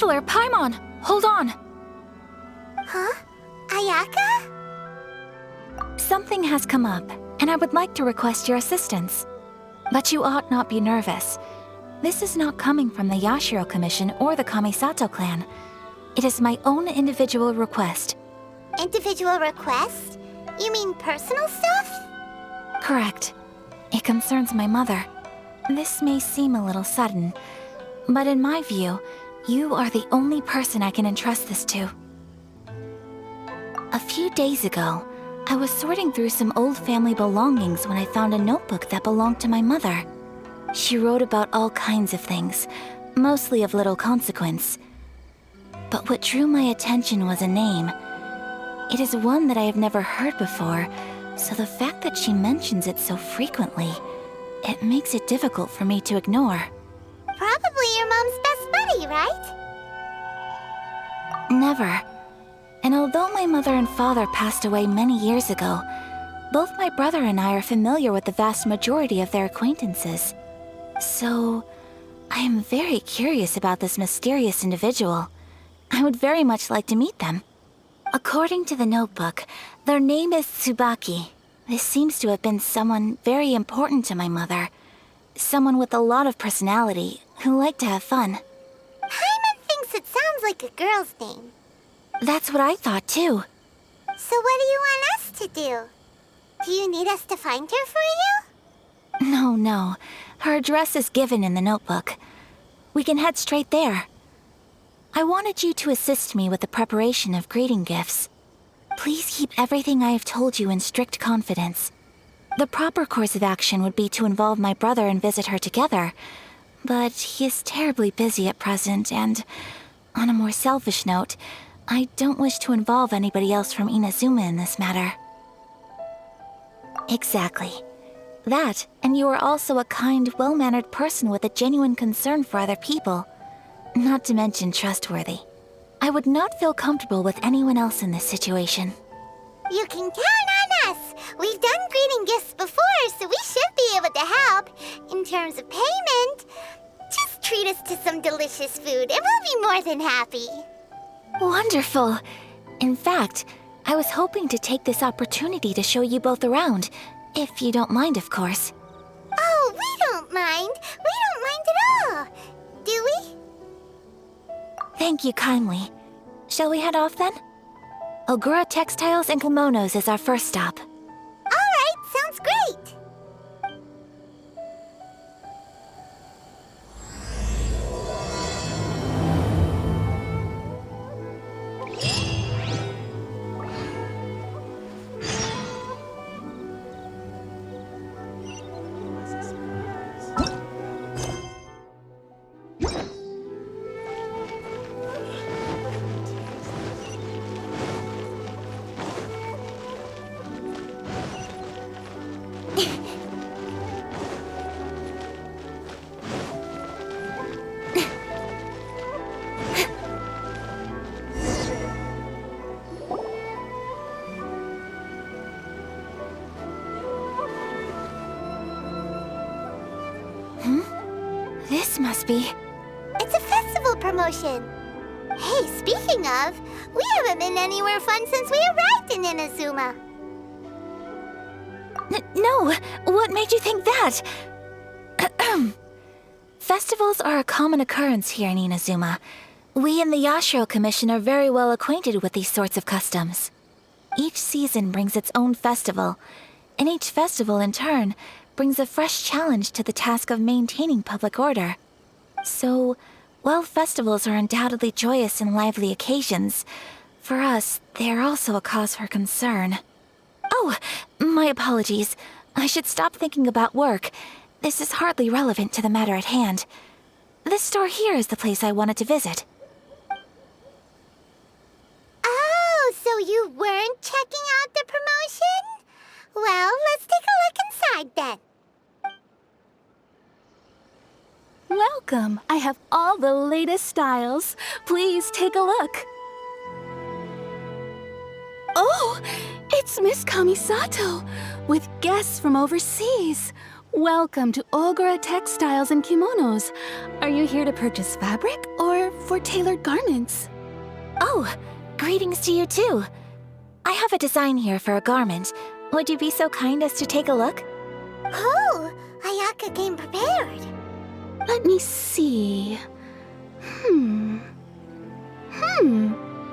Traveler, Paimon! Hold on! Huh? Ayaka? Something has come up, and I would like to request your assistance. But you ought not be nervous. This is not coming from the Yashiro Commission or the Kamisato clan. It is my own individual request. Individual request? You mean personal stuff? Correct. It concerns my mother. This may seem a little sudden, but in my view, you are the only person I can entrust this to. A few days ago, I was sorting through some old family belongings when I found a notebook that belonged to my mother. She wrote about all kinds of things, mostly of little consequence. But what drew my attention was a name. It is one that I have never heard before, so the fact that she mentions it so frequently, it makes it difficult for me to ignore. Probably your mom's best buddy, right? Never. And although my mother and father passed away many years ago, both my brother and I are familiar with the vast majority of their acquaintances. So, I am very curious about this mysterious individual. I would very much like to meet them. According to the notebook, their name is Tsubaki. This seems to have been someone very important to my mother. Someone with a lot of personality, who liked to have fun. Paimon thinks it sounds like a girl's name. That's what I thought too. So what do you want us to do? Do you need us to find her for you? No. Her address is given in the notebook. We can head straight there. I wanted you to assist me with the preparation of greeting gifts. Please keep everything I have told you in strict confidence. The proper course of action would be to involve my brother and visit her together, but he is terribly busy at present, and on a more selfish note, I don't wish to involve anybody else from Inazuma in this matter. Exactly. That, and you are also a kind, well-mannered person with a genuine concern for other people. Not to mention trustworthy. I would not feel comfortable with anyone else in this situation. You can count on us! We've done greeting gifts before, so we should be able to help. In terms of payment, just treat us to some delicious food and we'll be more than happy. Wonderful! In fact, I was hoping to take this opportunity to show you both around, if you don't mind, of course. Oh, we don't mind. We don't mind at all. Do we? Thank you kindly. Shall we head off then? Ogura Textiles and Kimonos is our first stop. All right, sounds great. This must be... It's a festival promotion. Hey, speaking of, we haven't been anywhere fun since we arrived in Inazuma. No! What made you think that? Festivals are a common occurrence here in Inazuma. We in the Yashiro Commission are very well acquainted with these sorts of customs. Each season brings its own festival, and each festival, in turn, brings a fresh challenge to the task of maintaining public order. So, while festivals are undoubtedly joyous and lively occasions, for us, they are also a cause for concern. Oh, my apologies. I should stop thinking about work. This is hardly relevant to the matter at hand. This store here is the place I wanted to visit. Oh, so you weren't checking out the promotion? Well, let's take a look inside then. Welcome! I have all the latest styles. Please take a look. Oh! It's Miss Kamisato, with guests from overseas. Welcome to Ogura Textiles and Kimonos. Are you here to purchase fabric or for tailored garments? Oh, greetings to you too. I have a design here for a garment. Would you be so kind as to take a look? Oh, Ayaka came prepared. Let me see.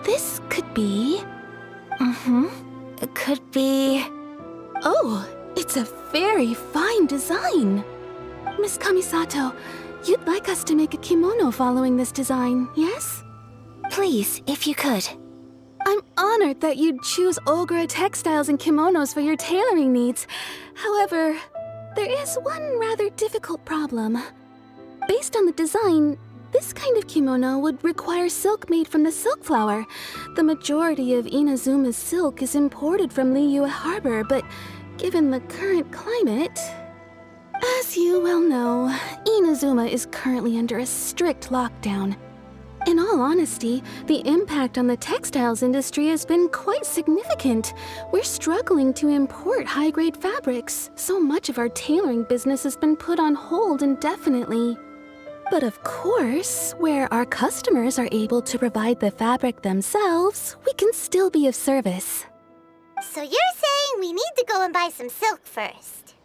This could be... It could be... Oh, it's a very fine design. Miss Kamisato, you'd like us to make a kimono following this design, yes? Please, if you could. I'm honored that you'd choose Ogura Textiles and Kimonos for your tailoring needs. However, there is one rather difficult problem. Based on the design, this kind of kimono would require silk made from the silk flower. The majority of Inazuma's silk is imported from Liyue Harbor, but given the current climate... As you well know, Inazuma is currently under a strict lockdown. In all honesty, the impact on the textiles industry has been quite significant. We're struggling to import high-grade fabrics. So much of our tailoring business has been put on hold indefinitely. But of course, where our customers are able to provide the fabric themselves, we can still be of service. So you're saying we need to go and buy some silk first?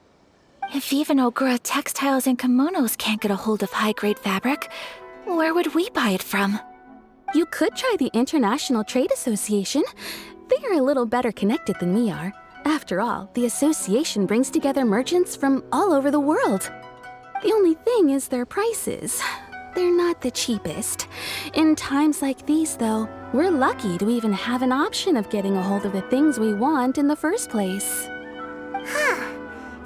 If even Ogura Textiles and Kimonos can't get a hold of high-grade fabric, where would we buy it from? You could try the International Trade Association. They are a little better connected than we are. After all, the association brings together merchants from all over the world. The only thing is their prices. They're not the cheapest. In times like these, though, we're lucky to even have an option of getting a hold of the things we want in the first place.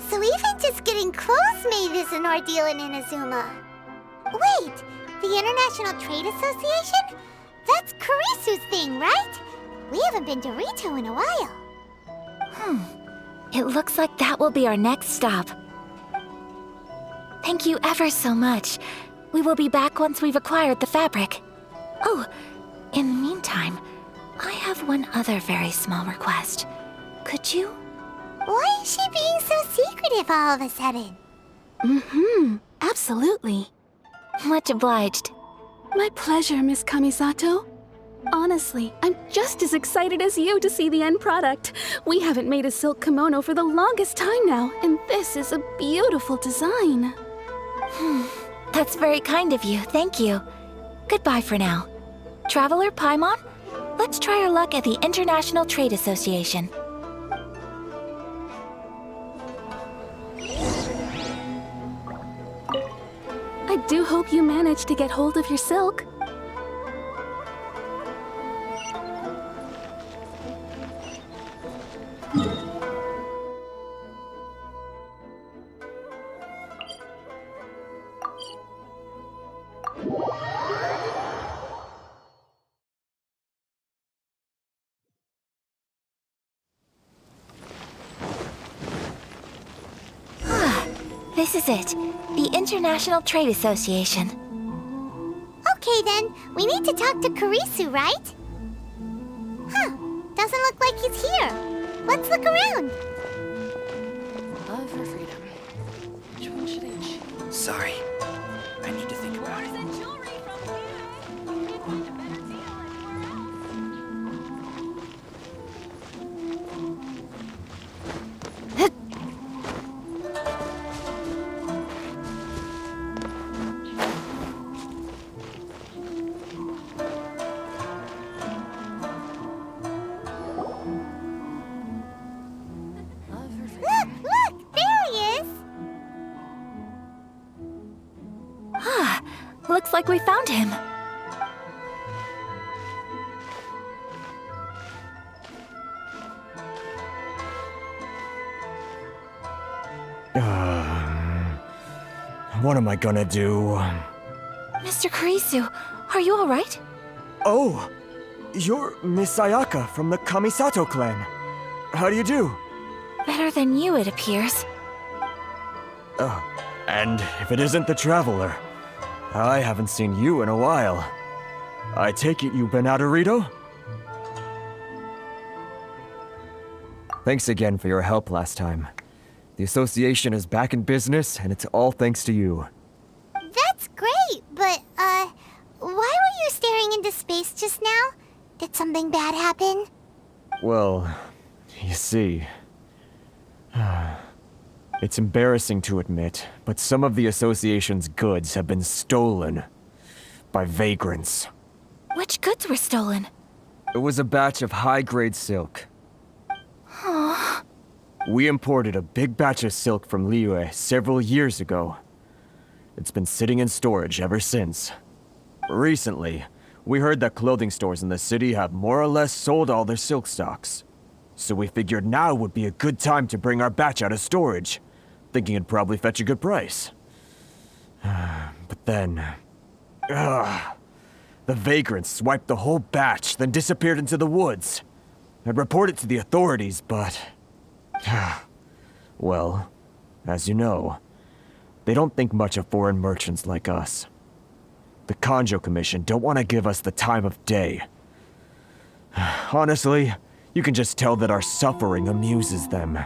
So even just getting clothes made is an ordeal in Inazuma. Wait, the International Trade Association? That's Kurisu's thing, right? We haven't been to Rito in a while. It looks like that will be our next stop. Thank you ever so much. We will be back once we've acquired the fabric. Oh, in the meantime, I have one other very small request. Could you? Why is she being so secretive all of a sudden? Absolutely. Much obliged. My pleasure, Miss Kamisato. Honestly, I'm just as excited as you to see the end product. We haven't made a silk kimono for the longest time now, and this is a beautiful design. That's very kind of you, thank you. Goodbye for now. Traveler Paimon, let's try our luck at the International Trade Association. I do hope you managed to get hold of your silk. This is it, the International Trade Association. Okay then, we need to talk to Kurisu, right? Doesn't look like he's here. Let's look around. Love for freedom. Which one should I choose? Sorry. I need to think about it. Look, there he is. Looks like we found him. What am I gonna do? Mr. Kurisu, are you alright? Oh! You're Miss Ayaka from the Kamisato clan. How do you do? Better than you, it appears. And if it isn't the Traveler, I haven't seen you in a while. I take it you've been out of Rito? Thanks again for your help last time. The association is back in business, and it's all thanks to you. That's great, but, why were you staring into space just now? Did something bad happen? Well, you see... It's embarrassing to admit, but some of the association's goods have been stolen by vagrants. Which goods were stolen? It was a batch of high-grade silk. We imported a big batch of silk from Liyue several years ago. It's been sitting in storage ever since. Recently, we heard that clothing stores in the city have more or less sold all their silk stocks. So we figured now would be a good time to bring our batch out of storage, thinking it'd probably fetch a good price. But then... the vagrants swiped the whole batch, then disappeared into the woods. I'd report it to the authorities, but... well, as you know, they don't think much of foreign merchants like us. The Kanjo Commission don't want to give us the time of day. Honestly, you can just tell that our suffering amuses them.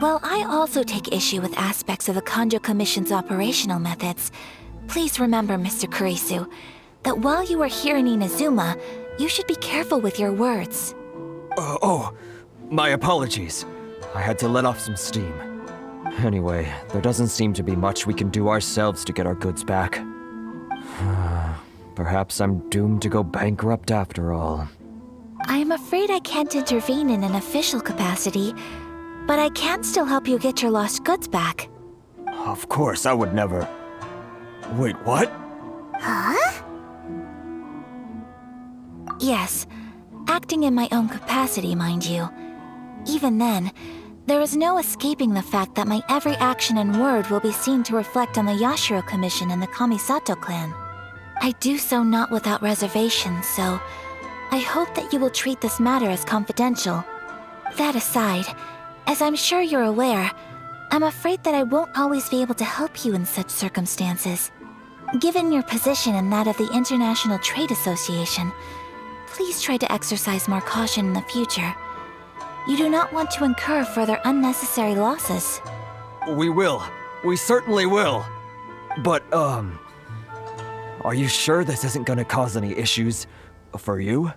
Well, I also take issue with aspects of the Kanjo Commission's operational methods. Please remember, Mr. Kurisu, that while you are here in Inazuma, you should be careful with your words. My apologies. I had to let off some steam. Anyway, there doesn't seem to be much we can do ourselves to get our goods back. Perhaps I'm doomed to go bankrupt after all. I am afraid I can't intervene in an official capacity, but I can still help you get your lost goods back. Of course, I would never... Wait, what? Huh? Yes, acting in my own capacity, mind you. Even then, there is no escaping the fact that my every action and word will be seen to reflect on the Yashiro Commission and the Kamisato clan. I do so not without reservations, so I hope that you will treat this matter as confidential. That aside, as I'm sure you're aware, I'm afraid that I won't always be able to help you in such circumstances. Given your position and that of the International Trade Association, please try to exercise more caution in the future. You do not want to incur further unnecessary losses. We will. We certainly will. But, are you sure this isn't gonna cause any issues for you?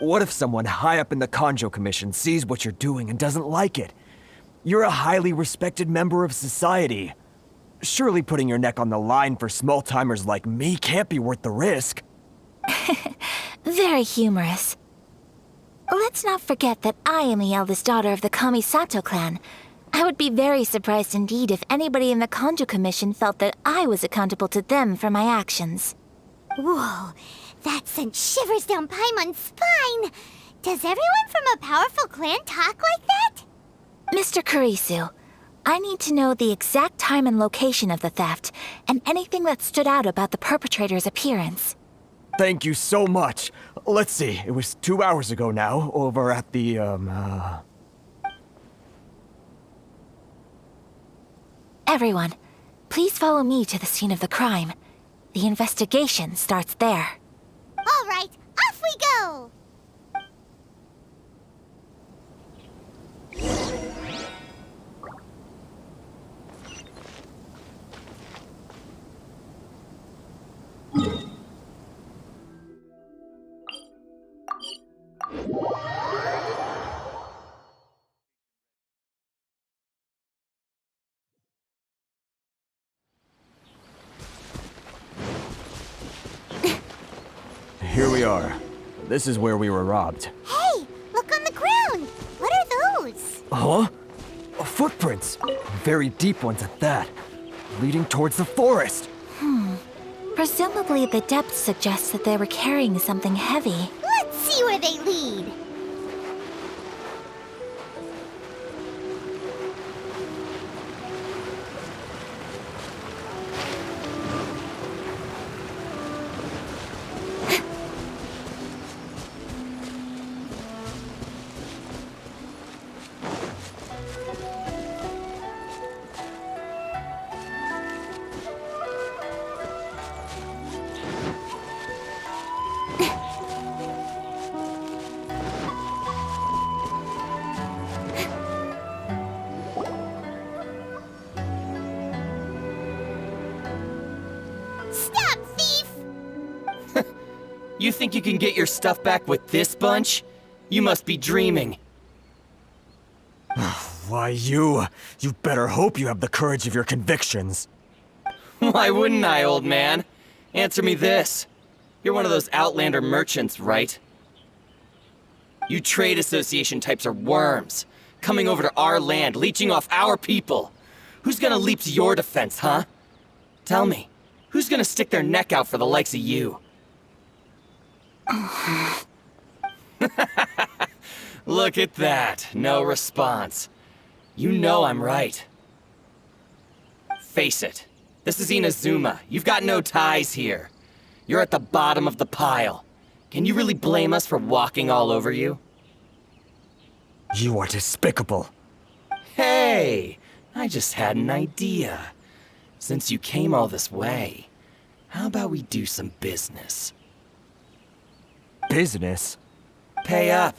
What if someone high up in the Kanjo Commission sees what you're doing and doesn't like it? You're a highly respected member of society. Surely putting your neck on the line for small-timers like me can't be worth the risk. Very humorous. Let's not forget that I am the eldest daughter of the Kamisato clan. I would be very surprised indeed if anybody in the Kanjo Commission felt that I was accountable to them for my actions. Whoa, that sent shivers down Paimon's spine. Does everyone from a powerful clan talk like that? Mr. Kurisu, I need to know the exact time and location of the theft, and anything that stood out about the perpetrator's appearance. Thank you so much. Let's see, it was 2 hours ago now, over at the, Everyone, please follow me to the scene of the crime. The investigation starts there. All right, off we go! Here we are. This is where we were robbed. Hey, look on the ground! What are those? Huh? Footprints! Very deep ones at that. Leading towards the forest. Presumably the depth suggests that they were carrying something heavy. Let's see where they lead. You think you can get your stuff back with this bunch? You must be dreaming. Why, you better hope you have the courage of your convictions. Why wouldn't I, old man? Answer me this. You're one of those Outlander merchants, right? You trade association types are worms, coming over to our land, leeching off our people. Who's gonna leap to your defense, huh? Tell me, who's gonna stick their neck out for the likes of you? Look at that, no response. You know I'm right. Face it, this is Inazuma. You've got no ties here. You're at the bottom of the pile. Can you really blame us for walking all over you? You are despicable. Hey, I just had an idea. Since you came all this way, how about we do some business? Business? Pay up,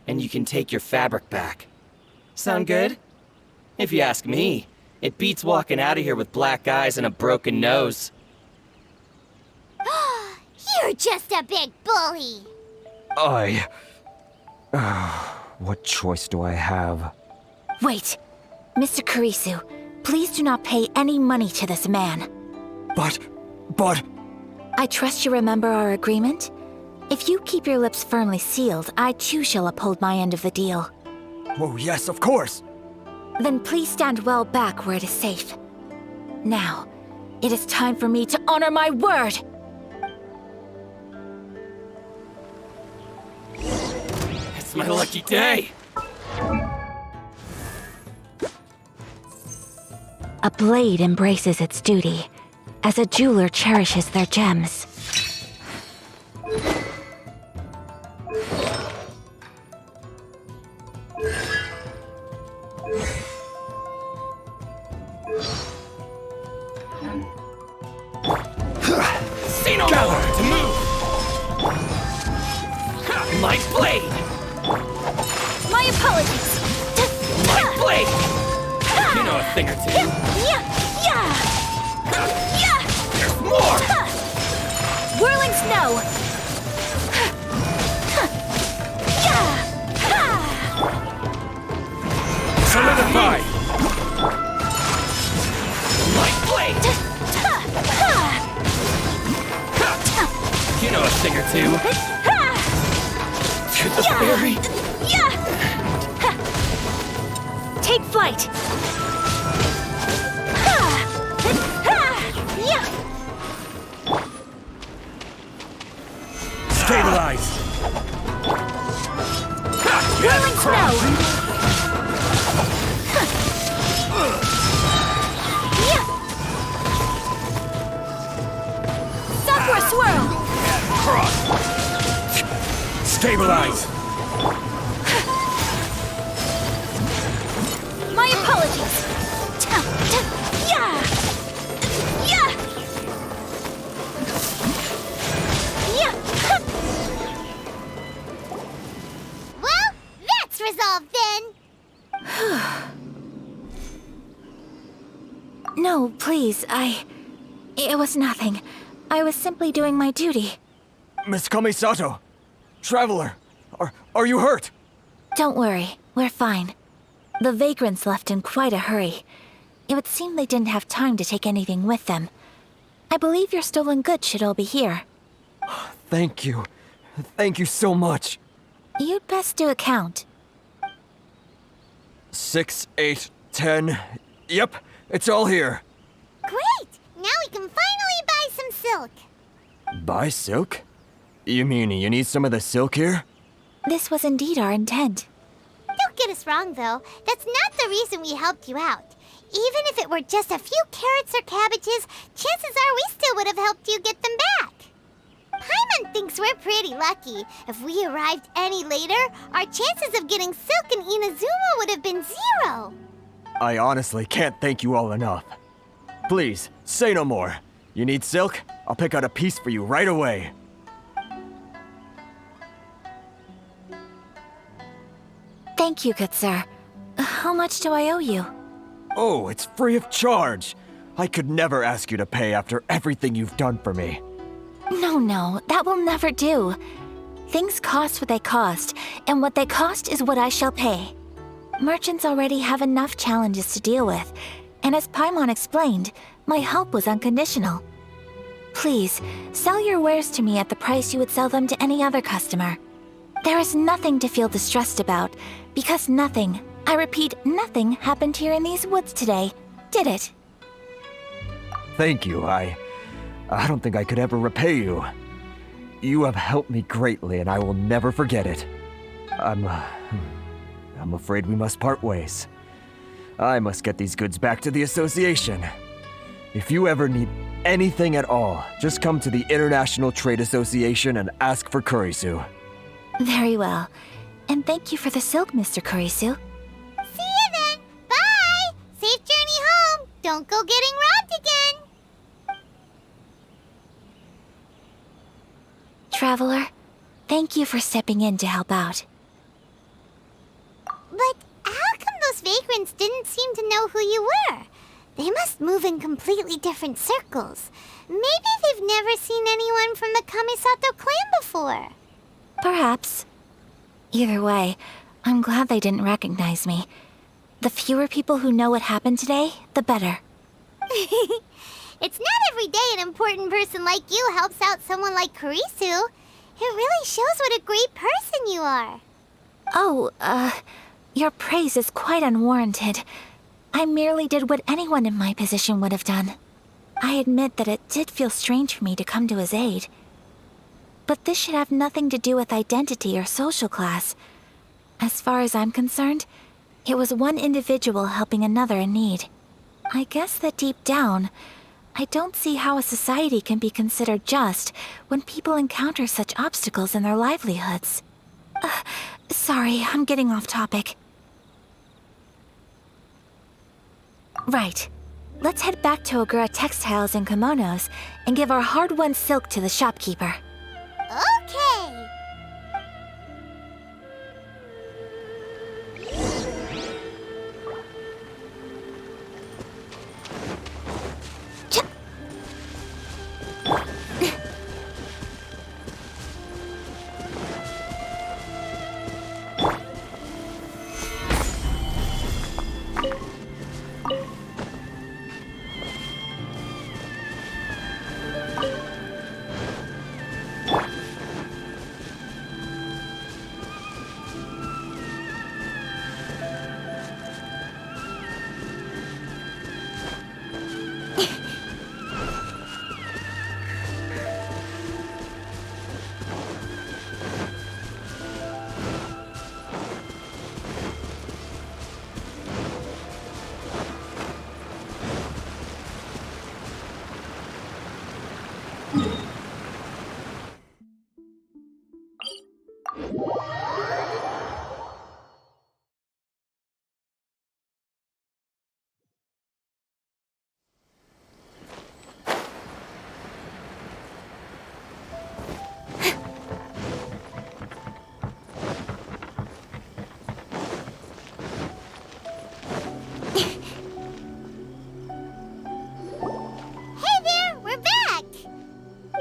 and you can take your fabric back. Sound good? If you ask me, it beats walking out of here with black eyes and a broken nose. You're just a big bully. What choice do I have? Wait. Mr. Kurisu, please do not pay any money to this man. But... I trust you remember our agreement? If you keep your lips firmly sealed, I too shall uphold my end of the deal. Oh, yes, of course. Then please stand well back where it is safe. Now, it is time for me to honor my word! It's my lucky day! A blade embraces its duty, as a jeweler cherishes their gems. Say no more to move! My blade! My apologies! My blade! You know a thing or two. There's more! Whirling snow! Solidify! My blade! You know a thing or two. To the fairy! Take flight! Stabilize! Whirling snow! Software swirl! Stabilize! My apologies! Well, that's resolved then. No, please, It was nothing. I was simply doing my duty. Miss Kamisato! Traveler! Are you hurt? Don't worry, we're fine. The vagrants left in quite a hurry. It would seem they didn't have time to take anything with them. I believe your stolen goods should all be here. Thank you. Thank you so much. You'd best do a count. 6, 8, 10. Yep, it's all here. Great! Now we can finally buy some silk. Buy silk? You mean you need some of the silk here? This was indeed our intent. Don't get us wrong, though. That's not the reason we helped you out. Even if it were just a few carrots or cabbages, chances are we still would have helped you get them back. Paimon thinks we're pretty lucky. If we arrived any later, our chances of getting silk in Inazuma would have been 0. I honestly can't thank you all enough. Please, say no more. You need silk? I'll pick out a piece for you right away. Thank you, good sir. How much do I owe you? Oh, it's free of charge. I could never ask you to pay after everything you've done for me. No, Oh no, that will never do. Things cost what they cost, and what they cost is what I shall pay. Merchants already have enough challenges to deal with, and as Paimon explained, my help was unconditional. Please, sell your wares to me at the price you would sell them to any other customer. There is nothing to feel distressed about, because nothing, I repeat, nothing happened here in these woods today, did it? Thank you. I don't think I could ever repay you. You have helped me greatly, and I will never forget it. I'm afraid we must part ways. I must get these goods back to the association. If you ever need anything at all, just come to the International Trade Association and ask for Kurisu. Very well. And thank you for the silk, Mr. Kurisu. See you then. Bye. Safe journey home. Don't go getting robbed again. Traveler, thank you for stepping in to help out. But how come those vagrants didn't seem to know who you were? They must move in completely different circles. Maybe they've never seen anyone from the Kamisato clan before. Perhaps. Either way, I'm glad they didn't recognize me. The fewer people who know what happened today, the better. It's not every day an important person like you helps out someone like Kurisu. It really shows what a great person you are. Oh, your praise is quite unwarranted. I merely did what anyone in my position would have done. I admit that it did feel strange for me to come to his aid. But this should have nothing to do with identity or social class. As far as I'm concerned, it was one individual helping another in need. I guess that deep down, I don't see how a society can be considered just when people encounter such obstacles in their livelihoods. Sorry, I'm getting off topic. Right. Let's head back to Ogura Textiles and Kimonos and give our hard-won silk to the shopkeeper. Okay.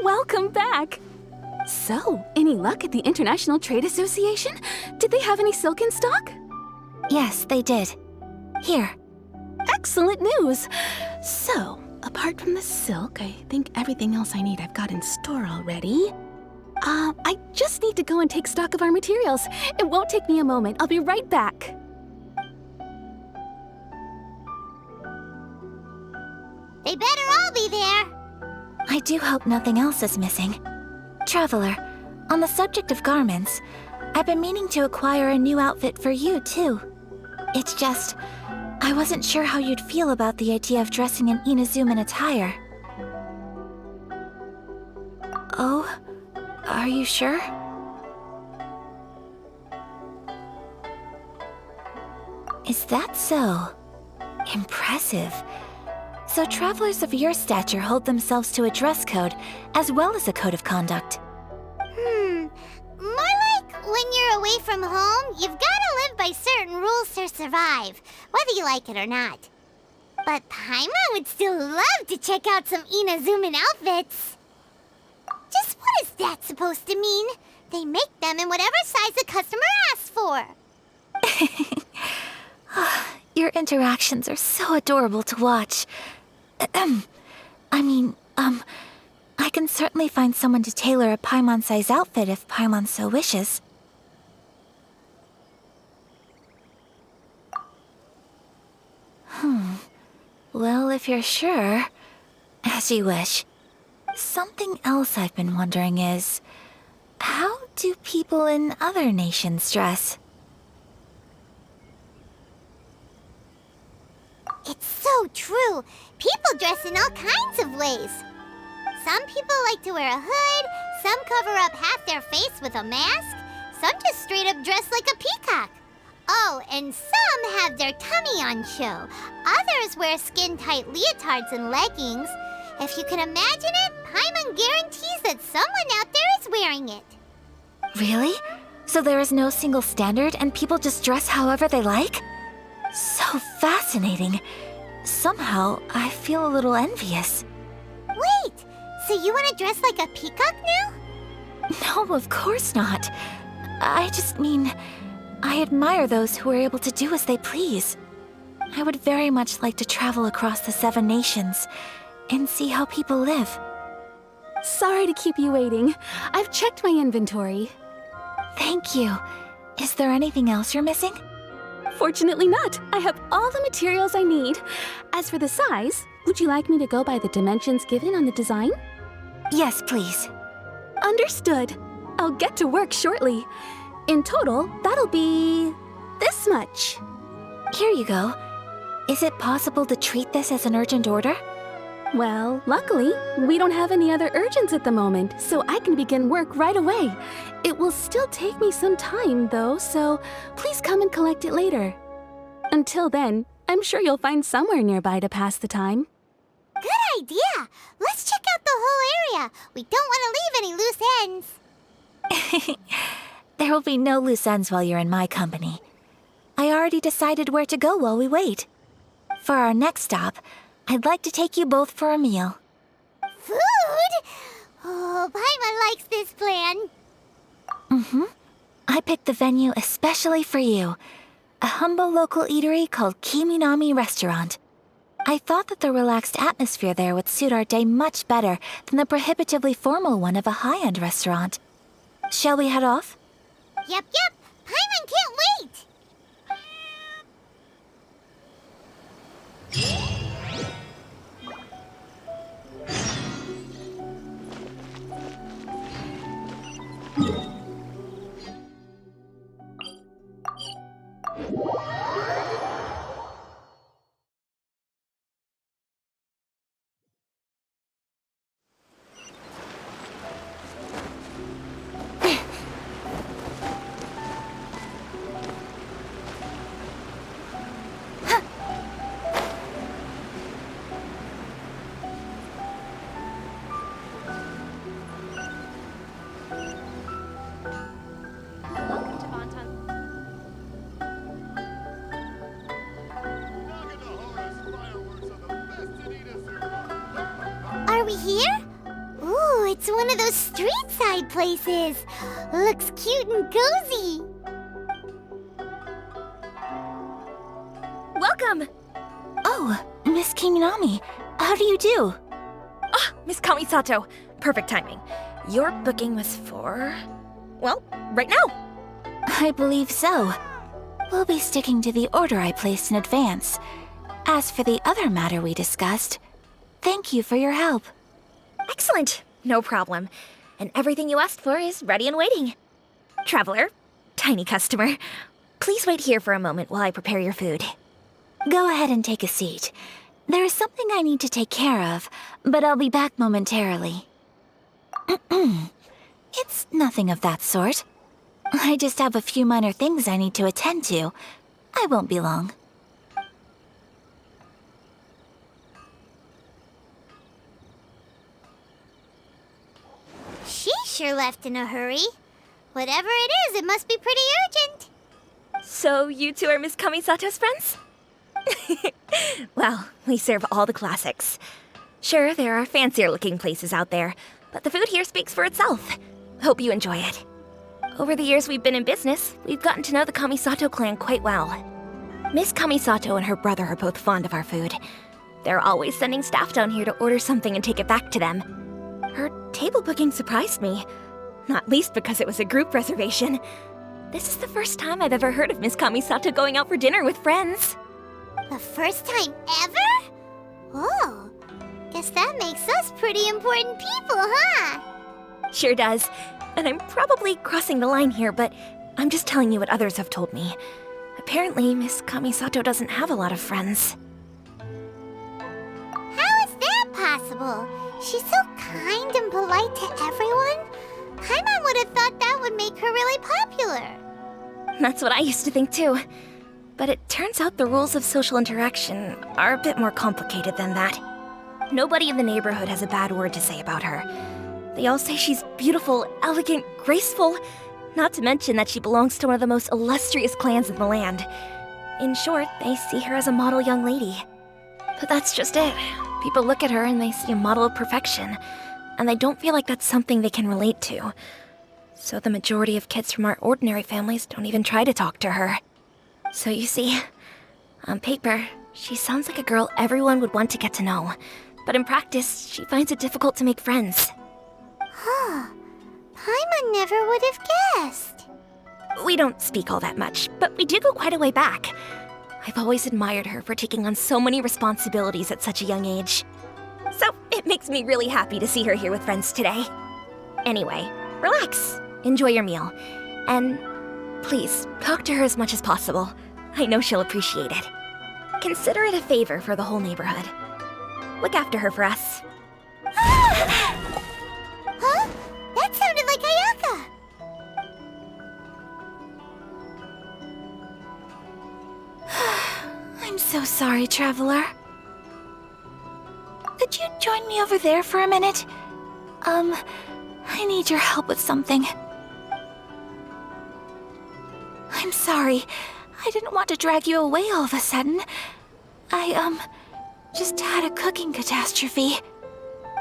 Welcome back! So, any luck at the International Trade Association? Did they have any silk in stock? Yes, they did. Here. Excellent news! So, apart from the silk, I think everything else I need I've got in store already. I just need to go and take stock of our materials. It won't take me a moment. I'll be right back. They better all be there. I do hope nothing else is missing. Traveler, on the subject of garments, I've been meaning to acquire a new outfit for you, too. It's just, I wasn't sure how you'd feel about the idea of dressing in Inazuman attire. Oh, are you sure? Is that so? Impressive. So travelers of your stature hold themselves to a dress code, as well as a code of conduct. More like when you're away from home, you've gotta live by certain rules to survive, whether you like it or not. But Paimon would still love to check out some Inazuman outfits. Just what is that supposed to mean? They make them in whatever size the customer asks for. Your interactions are so adorable to watch. I can certainly find someone to tailor a Paimon-size outfit if Paimon so wishes. Well, if you're sure, as you wish. Something else I've been wondering is, how do people in other nations dress? It's so true. People dress in all kinds of ways. Some people like to wear a hood, some cover up half their face with a mask, some just straight up dress like a peacock. Oh, and some have their tummy on show. Others wear skin-tight leotards and leggings. If you can imagine it, Paimon guarantees that someone out there is wearing it. Really? So there is no single standard and people just dress however they like? So fascinating. Somehow, I feel a little envious. Wait, so you want to dress like a peacock now? No, of course not. I just mean, I admire those who are able to do as they please. I would very much like to travel across the 7 nations and see how people live. Sorry to keep you waiting. I've checked my inventory. Thank you. Is there anything else you're missing? Fortunately not. I have all the materials I need. As for the size, would you like me to go by the dimensions given on the design? Yes, please. Understood. I'll get to work shortly. In total, that'll be this much. Here you go. Is it possible to treat this as an urgent order? Well, luckily, we don't have any other urgents at the moment, so I can begin work right away. It will still take me some time, though, so please come and collect it later. Until then, I'm sure you'll find somewhere nearby to pass the time. Good idea. Let's check out the whole area. We don't want to leave any loose ends. There will be no loose ends while you're in my company. I already decided where to go while we wait. For our next stop, I'd like to take you both for a meal. Food? Oh, Paimon likes this plan. I picked the venue especially for you. A humble local eatery called Kiminami Restaurant. I thought that the relaxed atmosphere there would suit our day much better than the prohibitively formal one of a high-end restaurant. Shall we head off? Yep. Paimon can't wait. Are we here? Ooh, it's one of those street-side places. Looks cute and cozy. Welcome! Oh, Miss Kiminami, how do you do? Ah, Miss Kamisato. Perfect timing. Your booking was for... well, right now. I believe so. We'll be sticking to the order I placed in advance. As for the other matter we discussed, thank you for your help. Excellent. No problem. And everything you asked for is ready and waiting. Traveler, tiny customer, please wait here for a moment while I prepare your food. Go ahead and take a seat. There is something I need to take care of, but I'll be back momentarily. It's nothing of that sort. I just have a few minor things I need to attend to. I won't be long. She sure left in a hurry. Whatever it is, it must be pretty urgent. So you two are Miss Kamisato's friends? Well, we serve all the classics. Sure, there are fancier looking places out there, but the food here speaks for itself. Hope you enjoy it. Over the years we've been in business, we've gotten to know the Kamisato clan quite well. Miss Kamisato and her brother are both fond of our food. They're always sending staff down here to order something and take it back to them. Her table booking surprised me, not least because it was a group reservation. This is the first time I've ever heard of Miss Kamisato going out for dinner with friends. The first time ever? Oh, guess that makes us pretty important people, huh? Sure does. And I'm probably crossing the line here, but I'm just telling you what others have told me. Apparently, Miss Kamisato doesn't have a lot of friends. How is that possible? She's so kind and polite to everyone. Paimon would have thought that would make her really popular. That's what I used to think too. But it turns out the rules of social interaction are a bit more complicated than that. Nobody in the neighborhood has a bad word to say about her. They all say she's beautiful, elegant, graceful, not to mention that she belongs to one of the most illustrious clans in the land. In short, they see her as a model young lady. But that's just it. People look at her and they see a model of perfection, and they don't feel like that's something they can relate to. So the majority of kids from our ordinary families don't even try to talk to her. So you see, on paper, she sounds like a girl everyone would want to get to know. But in practice, she finds it difficult to make friends. Huh. Paimon never would have guessed. We don't speak all that much, but we do go quite a way back. I've always admired her for taking on so many responsibilities at such a young age. So it makes me really happy to see her here with friends today. Anyway, relax, enjoy your meal, and please talk to her as much as possible. I know she'll appreciate it. Consider it a favor for the whole neighborhood. Look after her for us. Huh? That sounded like Ayaka. I'm so sorry, Traveler. Could you join me over there for a minute? I need your help with something. I'm sorry. I didn't want to drag you away all of a sudden. I, just had a cooking catastrophe.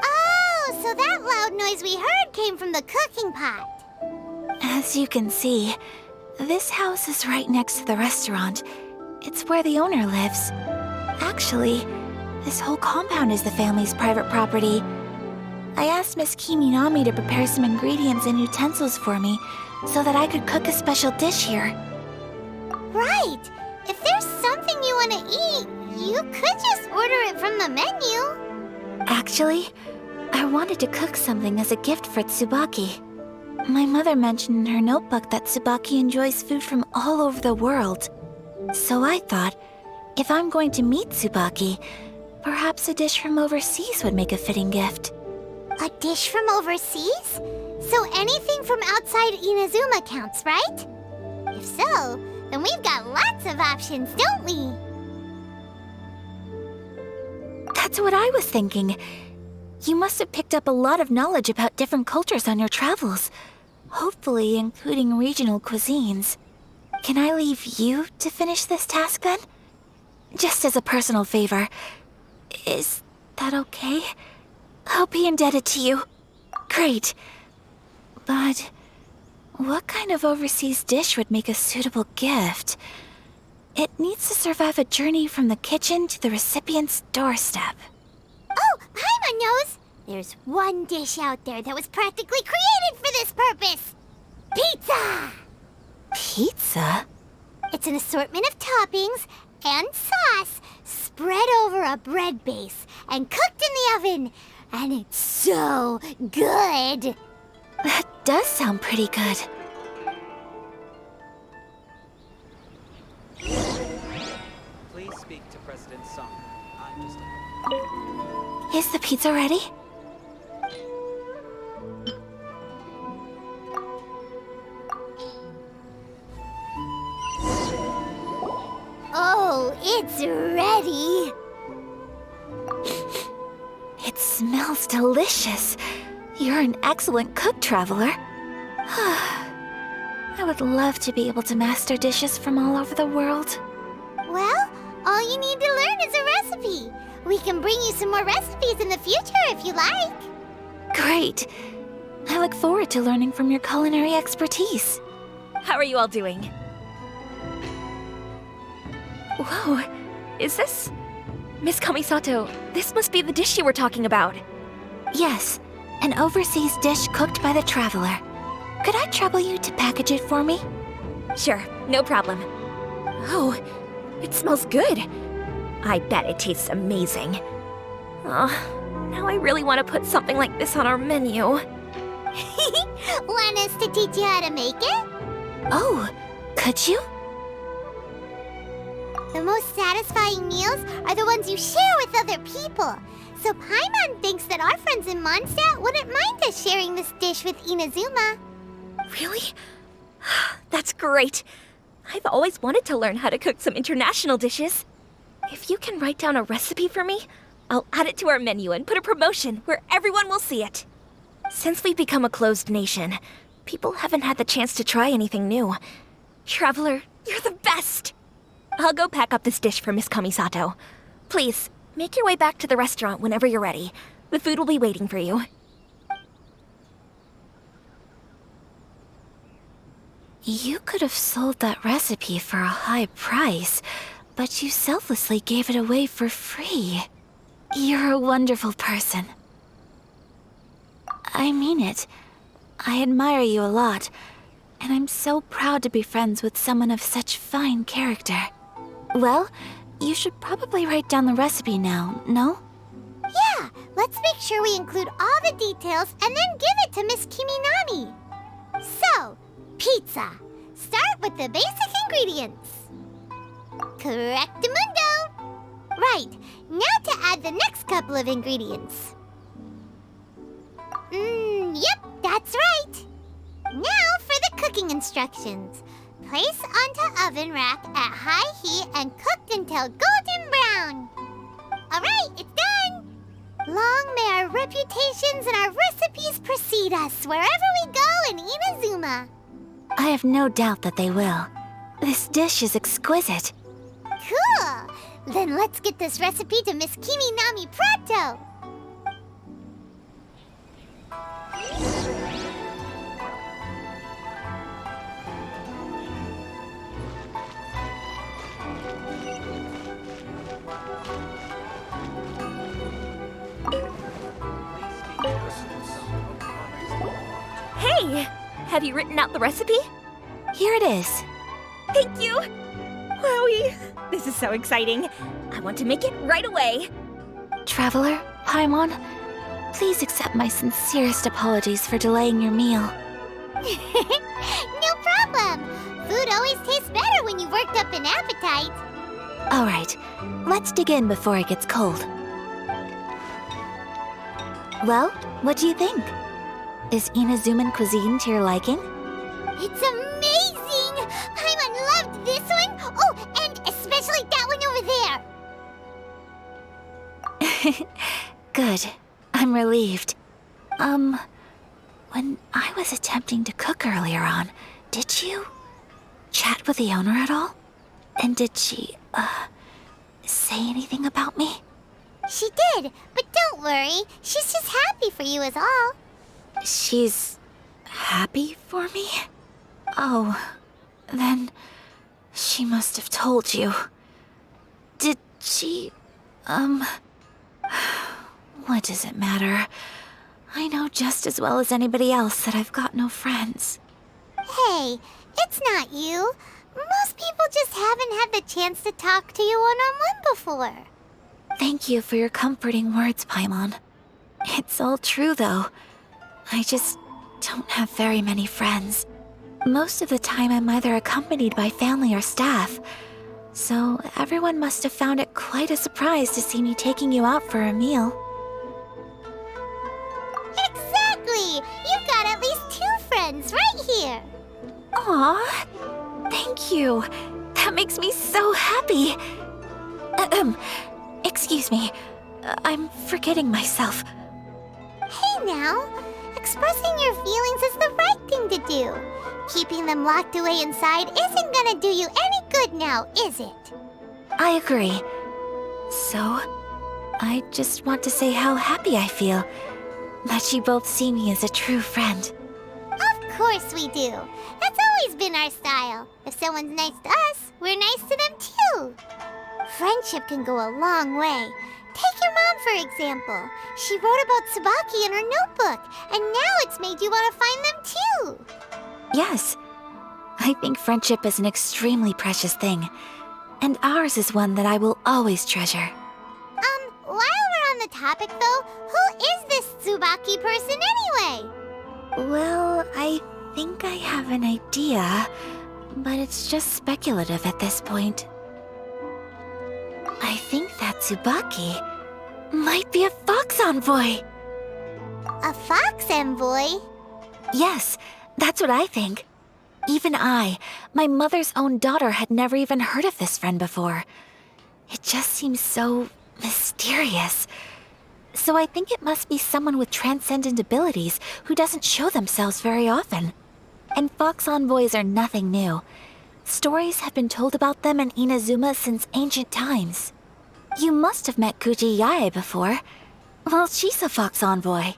Oh, so that loud noise we heard came from the cooking pot. As you can see, this house is right next to the restaurant. It's where the owner lives. Actually, this whole compound is the family's private property. I asked Miss Kiminami to prepare some ingredients and utensils for me so that I could cook a special dish here. Right. If there's something you want to eat, you could just order it from the menu. Actually, I wanted to cook something as a gift for Tsubaki. My mother mentioned in her notebook that Tsubaki enjoys food from all over the world. So I thought, if I'm going to meet Tsubaki, perhaps a dish from overseas would make a fitting gift. A dish from overseas? So anything from outside Inazuma counts, right? If so, then we've got lots of options, don't we? That's what I was thinking. You must have picked up a lot of knowledge about different cultures on your travels, hopefully including regional cuisines. Can I leave you to finish this task then? Just as a personal favor. Is that okay? I'll be indebted to you. Great. But what kind of overseas dish would make a suitable gift? It needs to survive a journey from the kitchen to the recipient's doorstep. Oh, Paimon knows! There's one dish out there that was practically created for this purpose! Pizza! Pizza? It's an assortment of toppings and sauce spread over a bread base and cooked in the oven. And it's so good! That does sound pretty good. Please speak to President Song. I'm just... Is the pizza ready? Oh, it's ready! It smells delicious. You're an excellent cook, Traveler. I would love to be able to master dishes from all over the world. Well, all you need to learn is a recipe. We can bring you some more recipes in the future if you like. Great. I look forward to learning from your culinary expertise. How are you all doing? Whoa, is this... Miss Kamisato, this must be the dish you were talking about. Yes, an overseas dish cooked by the Traveler. Could I trouble you to package it for me? Sure, no problem. Oh, it smells good. I bet it tastes amazing. Now I really want to put something like this on our menu. Want us to teach you how to make it? Oh, could you? The most satisfying meals are the ones you share with other people. So Paimon thinks that our friends in Mondstadt wouldn't mind us sharing this dish with Inazuma. Really? That's great. I've always wanted to learn how to cook some international dishes. If you can write down a recipe for me, I'll add it to our menu and put a promotion where everyone will see it. Since we've become a closed nation, people haven't had the chance to try anything new. Traveler, you're the best! I'll go pack up this dish for Miss Kamisato. Please, make your way back to the restaurant whenever you're ready. The food will be waiting for you. You could have sold that recipe for a high price, but you selflessly gave it away for free. You're a wonderful person. I mean it. I admire you a lot, and I'm so proud to be friends with someone of such fine character. Well, you should probably write down the recipe now, no? Yeah, let's make sure we include all the details and then give it to Miss Kiminami. So, pizza. Start with the basic ingredients. Correctamundo. Right, now to add the next couple of ingredients. Yep, that's right. Now for the cooking instructions. Place onto oven rack at high heat and cooked until golden brown. Alright, it's done! Long may our reputations and our recipes precede us wherever we go in Inazuma. I have no doubt that they will. This dish is exquisite. Cool! Then let's get this recipe to Miss Kiminami pronto! Hey! Have you written out the recipe? Here it is. Thank you! Wowie! This is so exciting. I want to make it right away. Traveler, Paimon, please accept my sincerest apologies for delaying your meal. No problem! Food always tastes better when you've worked up an appetite. All right, let's dig in before it gets cold. Well, what do you think? Is Inazuman cuisine to your liking? It's amazing! Paimon loved this one! Oh, and especially that one over there! Good. I'm relieved. When I was attempting to cook earlier on, did you chat with the owner at all? And did she, say anything about me? She did, but don't worry. She's just happy for you is all. She's happy for me? Oh, then she must have told you. Did she, what does it matter? I know just as well as anybody else that I've got no friends. Hey, it's not you. Most people just haven't had the chance to talk to you one-on-one before. Thank you for your comforting words, Paimon. It's all true, though. I just don't have very many friends. Most of the time I'm either accompanied by family or staff, so everyone must have found it quite a surprise to see me taking you out for a meal. Exactly! You've got at least 2 friends right here. Aw, thank you. That makes me so happy. Excuse me. I'm forgetting myself. Hey now, expressing your feelings is the right thing to do. Keeping them locked away inside isn't gonna do you any good now, is it? I agree. So, I just want to say how happy I feel. that you both see me as a true friend. Of course we do. That's always been our style. If someone's nice to us, we're nice to them too. Friendship can go a long way. Take your mom, for example. She wrote about Tsubaki in her notebook, and now it's made you want to find them too. Yes, I think friendship is an extremely precious thing, and ours is one that I will always treasure. While we're on the topic though, who is this Tsubaki person anyway? Well, I think I have an idea, but it's just speculative at this point. I think that Tsubaki might be a fox envoy. A fox envoy? Yes, that's what I think. Even I, my mother's own daughter, had never even heard of this friend before. It just seems so mysterious. So I think it must be someone with transcendent abilities who doesn't show themselves very often. And fox envoys are nothing new. Stories have been told about them in Inazuma since ancient times. You must have met Kuji Yae before. Well, she's a fox envoy.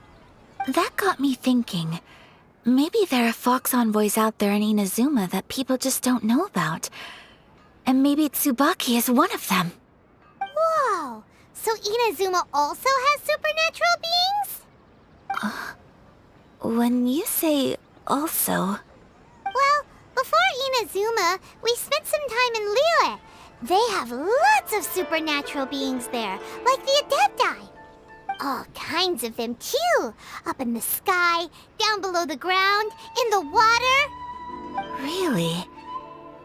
That got me thinking. Maybe there are fox envoys out there in Inazuma that people just don't know about. And maybe Tsubaki is one of them. Whoa! So Inazuma also has supernatural beings? When you say also... Well, before Inazuma, we spent some time in Liyue. They have lots of supernatural beings there, like the Adepti. All kinds of them, too. Up in the sky, down below the ground, in the water. Really?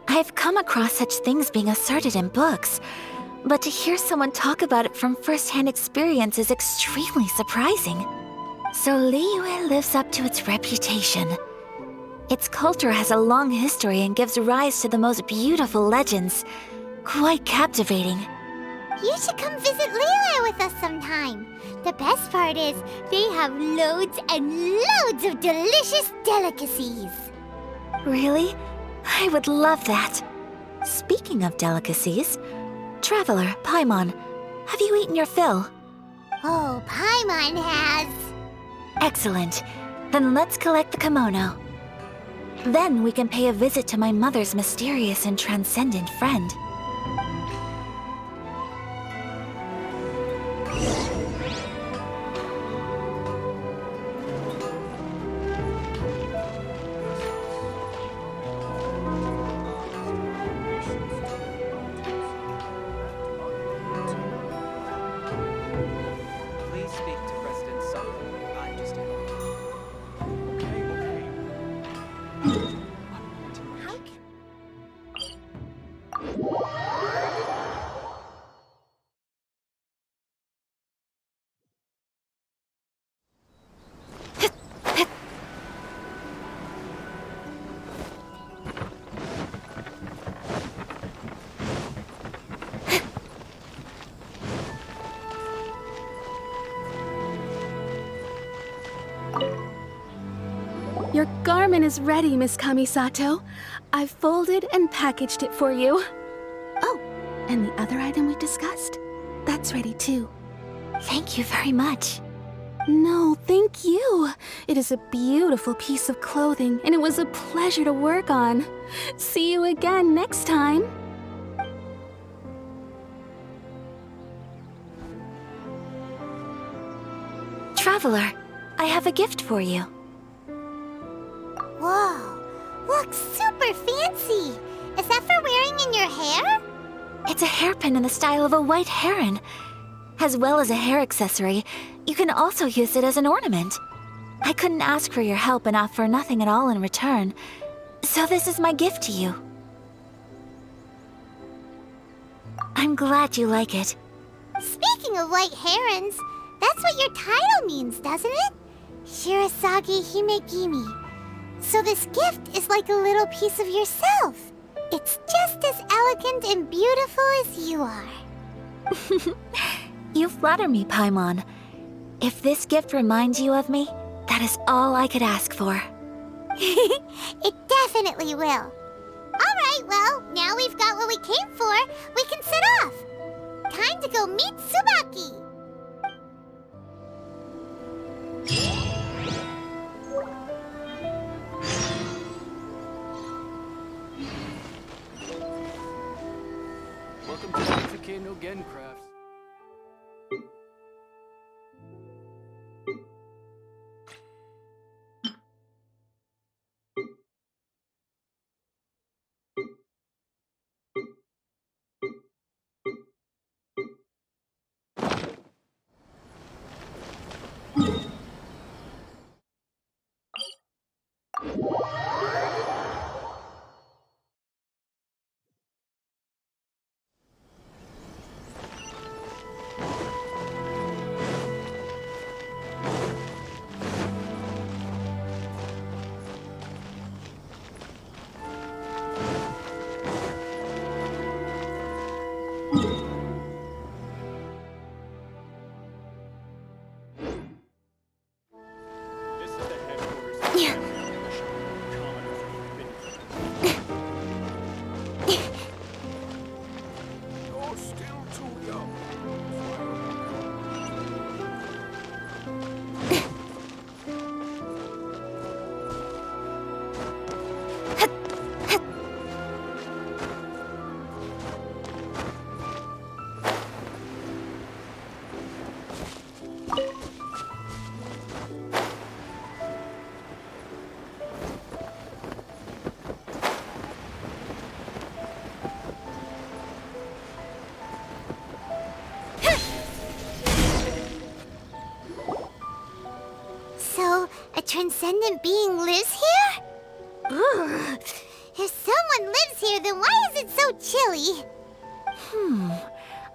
I've come across such things being asserted in books, but to hear someone talk about it from first-hand experience is extremely surprising. So Liyue lives up to its reputation. Its culture has a long history and gives rise to the most beautiful legends. Quite captivating. You should come visit Liyue with us sometime. The best part is, they have loads and loads of delicious delicacies. Really? I would love that. Speaking of delicacies, Traveler, Paimon, have you eaten your fill? Oh, Paimon has. Excellent. Then let's collect the kimono. Then we can pay a visit to my mother's mysterious and transcendent friend. Please speak to President Sung. I'm just Your garment is ready, Miss Kamisato. I've folded and packaged it for you. Oh, and the other item we discussed? That's ready too. Thank you very much. No, thank you. It is a beautiful piece of clothing, and it was a pleasure to work on. See you again next time. Traveler, I have a gift for you. Whoa, looks super fancy. Is that for wearing in your hair? It's a hairpin in the style of a white heron. As well as a hair accessory, you can also use it as an ornament. I couldn't ask for your help and offer nothing at all in return, so this is my gift to you. I'm glad you like it. Speaking of white herons, that's what your title means, doesn't it? Shirasagi Himegimi. So this gift is like a little piece of yourself. It's just as elegant and beautiful as you are. You flatter me, Paimon. If this gift reminds you of me, that is all I could ask for. It definitely will. Alright, well, now we've got what we came for, we can set off. Time to go meet Tsubaki. Welcome to Mitsuke no Gen Crafts. This is the headquarters of the Commission. Commoners are forbidden. You're still too young. So, a transcendent being lives here? Ugh. If someone lives here, then why is it so chilly?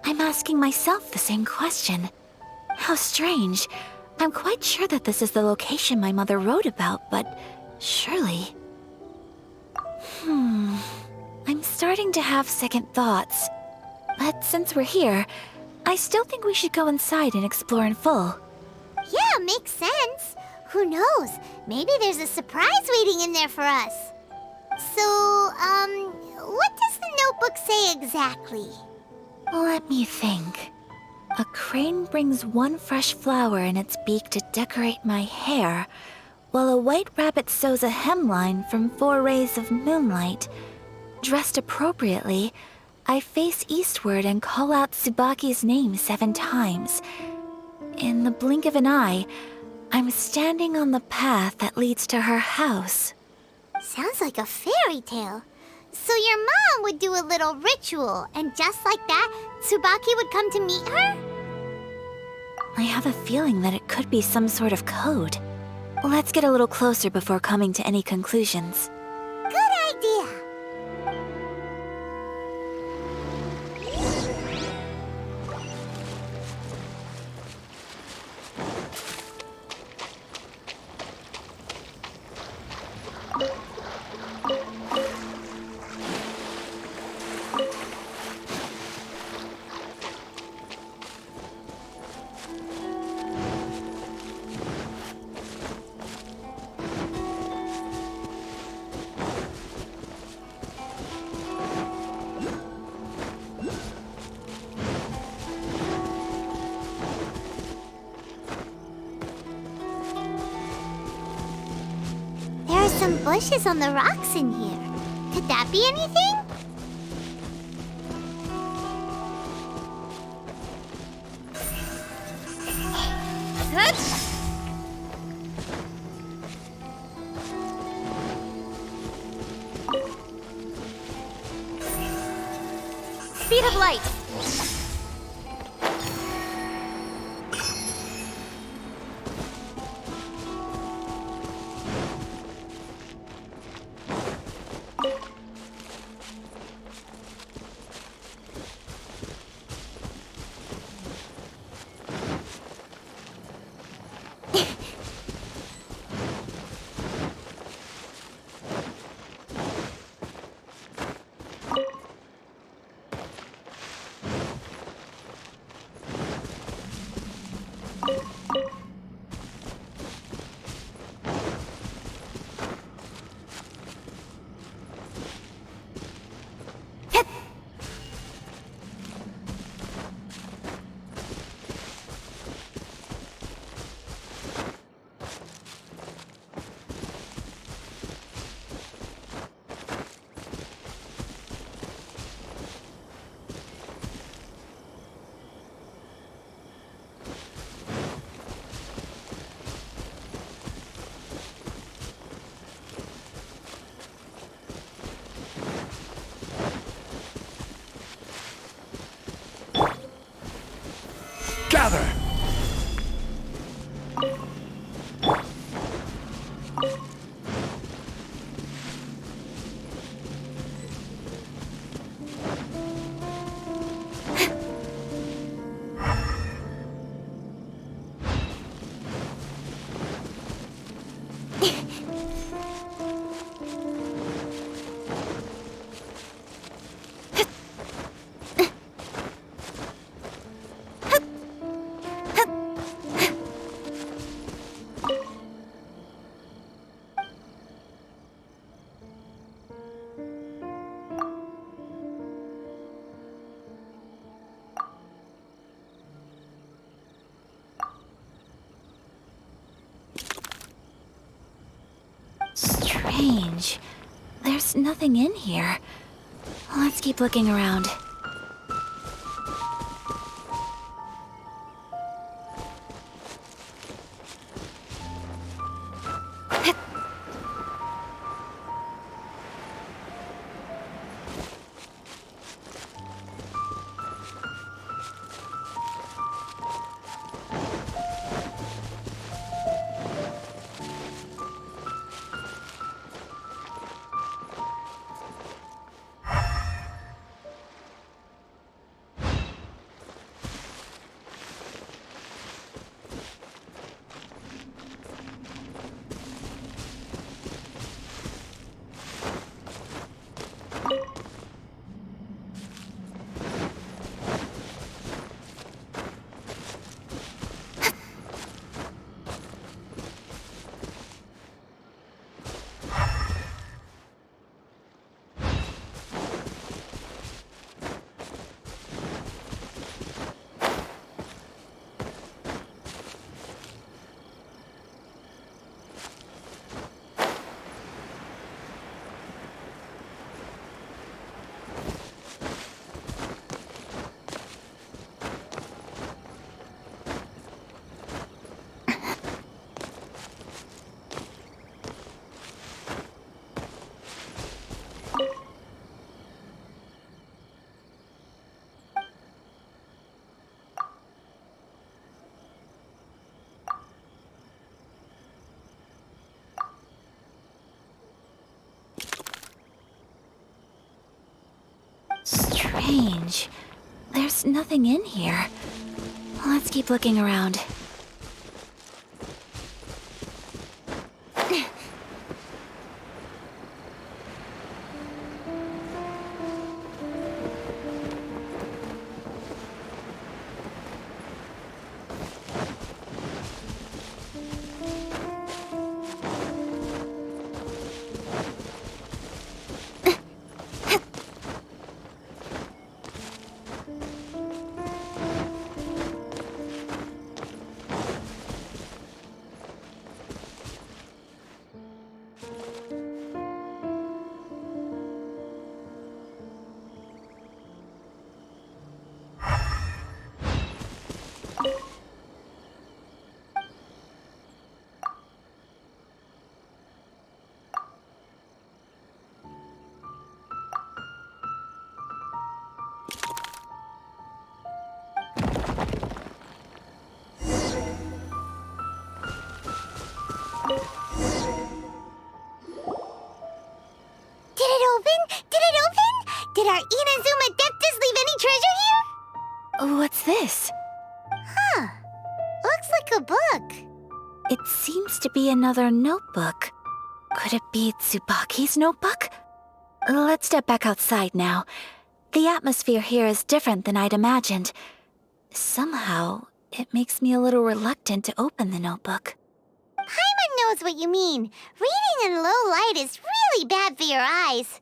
I'm asking myself the same question. How strange. I'm quite sure that this is the location my mother wrote about, but surely... I'm starting to have second thoughts. But since we're here, I still think we should go inside and explore in full. Yeah, makes sense. Who knows? Maybe there's a surprise waiting in there for us. So, what does the notebook say exactly? Let me think. A crane brings one fresh flower in its beak to decorate my hair, while a white rabbit sews a hemline from 4 rays of moonlight. Dressed appropriately, I face eastward and call out Tsubaki's name 7 times. In the blink of an eye, I'm standing on the path that leads to her house. Sounds like a fairy tale. So your mom would do a little ritual, and just like that, Tsubaki would come to meet her? I have a feeling that it could be some sort of code. Let's get a little closer before coming to any conclusions. Good idea. There are some bushes on the rocks in here. Could that be anything? Speed of light! gather! Strange. There's nothing in here. Let's keep looking around. Strange. There's nothing in here. Let's keep looking around. Did our Inazuma Adeptus leave any treasure here? What's this? Huh. Looks like a book. It seems to be another notebook. Could it be Tsubaki's notebook? Let's step back outside now. The atmosphere here is different than I'd imagined. Somehow, it makes me a little reluctant to open the notebook. Paimon knows what you mean. Reading in low light is really bad for your eyes.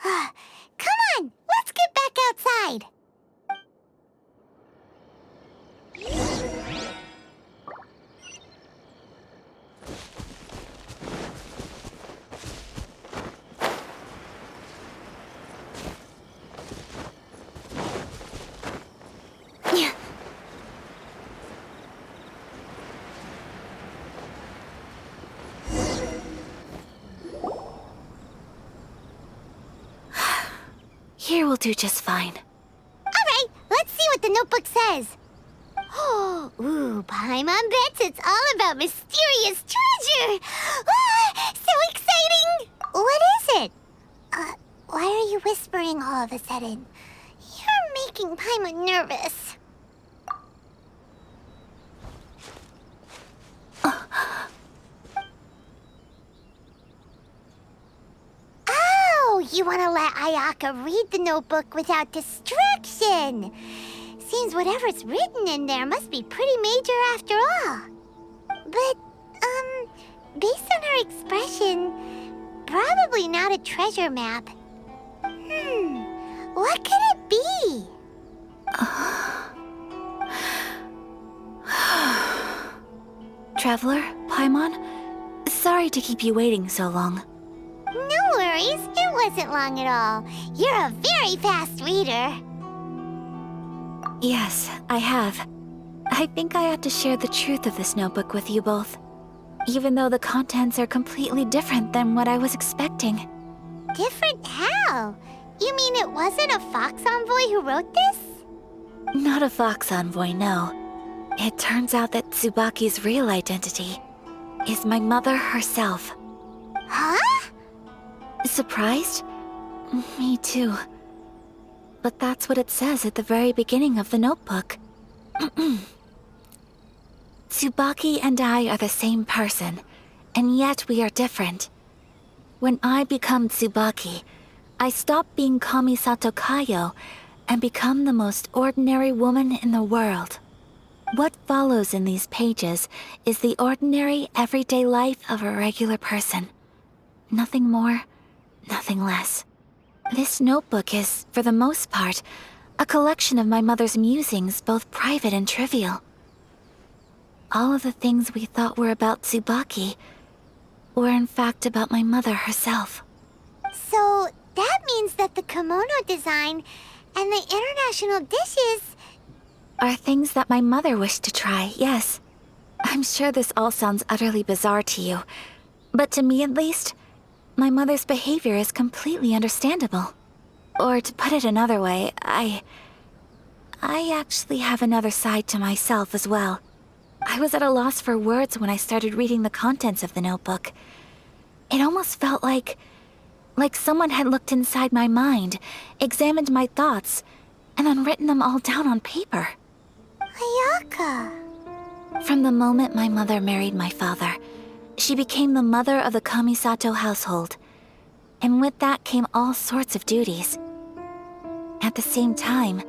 Come on, let's get back outside. Here will do just fine. All right, let's see what the notebook says. Ooh, Paimon bets it's all about mysterious treasure! Ah, so exciting! What is it? Why are you whispering all of a sudden? You're making Paimon nervous. Oh, you want to let Ayaka read the notebook without distraction. Seems whatever's written in there must be pretty major after all. But, based on her expression, probably not a treasure map. What could it be? Traveler, Paimon, sorry to keep you waiting so long. No worries, it wasn't long at all. You're a very fast reader. Yes, I have. I think I ought to share the truth of this notebook with you both, even though the contents are completely different than what I was expecting. Different how? You mean it wasn't a Fox Envoy who wrote this? Not a Fox Envoy, no. It turns out that Tsubaki's real identity is my mother herself. Huh? Surprised? Me too. But that's what it says at the very beginning of the notebook. Tsubaki and I are the same person, and yet we are different. When I become Tsubaki, I stop being Kamisato Kayo and become the most ordinary woman in the world. What follows in these pages is the ordinary, everyday life of a regular person. Nothing more, nothing less. This notebook is, for the most part, a collection of my mother's musings, both private and trivial. All of the things we thought were about Tsubaki were in fact about my mother herself. So that means that the kimono design and the international dishes are things that my mother wished to try, yes. I'm sure this all sounds utterly bizarre to you, but to me at least, my mother's behavior is completely understandable. Or to put it another way, I actually have another side to myself as well. I was at a loss for words when I started reading the contents of the notebook. It almost felt like someone had looked inside my mind, examined my thoughts, and then written them all down on paper. Ayaka. From the moment my mother married my father, she became the mother of the Kamisato household, and with that came all sorts of duties. At the same time,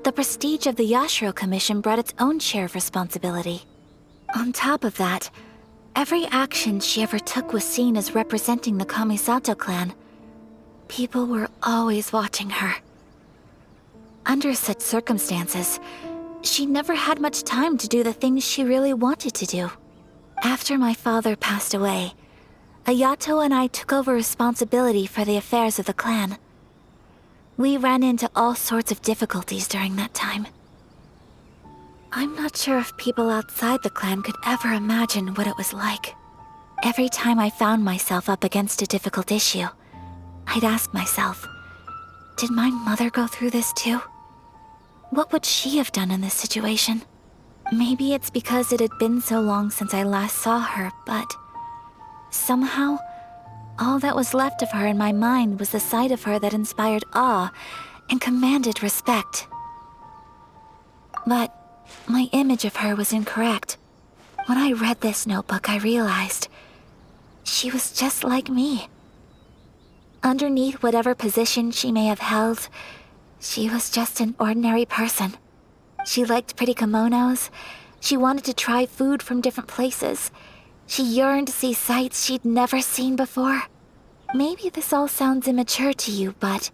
the prestige of the Yashiro Commission brought its own share of responsibility. On top of that, every action she ever took was seen as representing the Kamisato clan. People were always watching her. Under such circumstances, she never had much time to do the things she really wanted to do. After my father passed away, Ayato and I took over responsibility for the affairs of the clan. We ran into all sorts of difficulties during that time. I'm not sure if people outside the clan could ever imagine what it was like. Every time I found myself up against a difficult issue, I'd ask myself, did my mother go through this too? What would she have done in this situation? Maybe it's because it had been so long since I last saw her, but somehow, all that was left of her in my mind was the sight of her that inspired awe and commanded respect. But my image of her was incorrect. When I read this notebook, I realized she was just like me. Underneath whatever position she may have held, she was just an ordinary person. She liked pretty kimonos. She wanted to try food from different places. She yearned to see sights she'd never seen before. Maybe this all sounds immature to you, but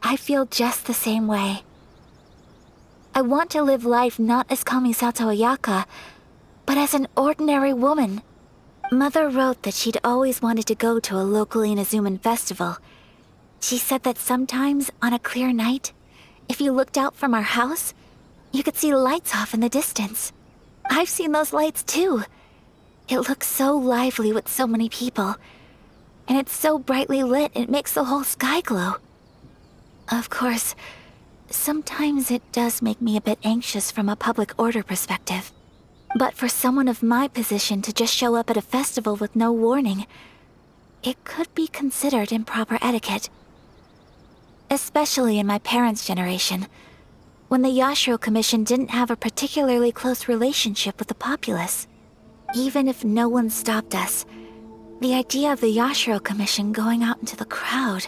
I feel just the same way. I want to live life not as Kamisato Ayaka, but as an ordinary woman. Mother wrote that she'd always wanted to go to a local Inazuman festival. She said that sometimes, on a clear night, if you looked out from our house, you could see lights off in the distance. I've seen those lights too. It looks so lively with so many people. And it's so brightly lit, it makes the whole sky glow. Of course, Sometimes it does make me a bit anxious from a public order perspective. But for someone of my position to just show up at a festival with no warning, it could be considered improper etiquette. Especially in my parents' generation, when the Yashiro Commission didn't have a particularly close relationship with the populace. Even if no one stopped us, the idea of the Yashiro Commission going out into the crowd,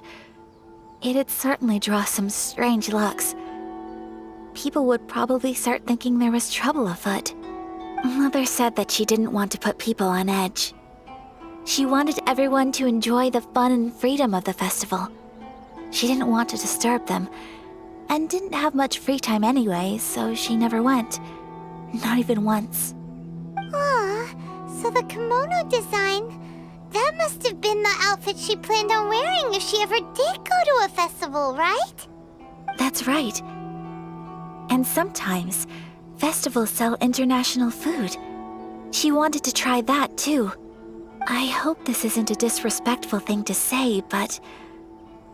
it'd certainly draw some strange looks. People would probably start thinking there was trouble afoot. Mother said that she didn't want to put people on edge. She wanted everyone to enjoy the fun and freedom of the festival. She didn't want to disturb them, and didn't have much free time anyway, so she never went. Not even once. Aw, so the kimono design, that must have been the outfit she planned on wearing if she ever did go to a festival, right? That's right. And sometimes, festivals sell international food. She wanted to try that too. I hope this isn't a disrespectful thing to say, but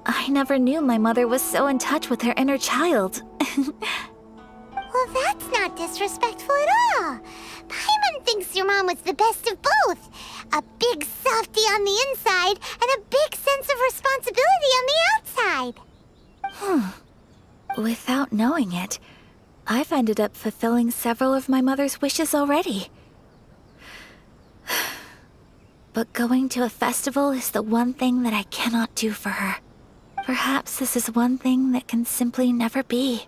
I never knew my mother was so in touch with her inner child. Well, that's not disrespectful at all. Paimon thinks your mom was the best of both. A big softie on the inside and a big sense of responsibility on the outside. Without knowing it, I've ended up fulfilling several of my mother's wishes already. But going to a festival is the one thing that I cannot do for her. Perhaps this is one thing that can simply never be.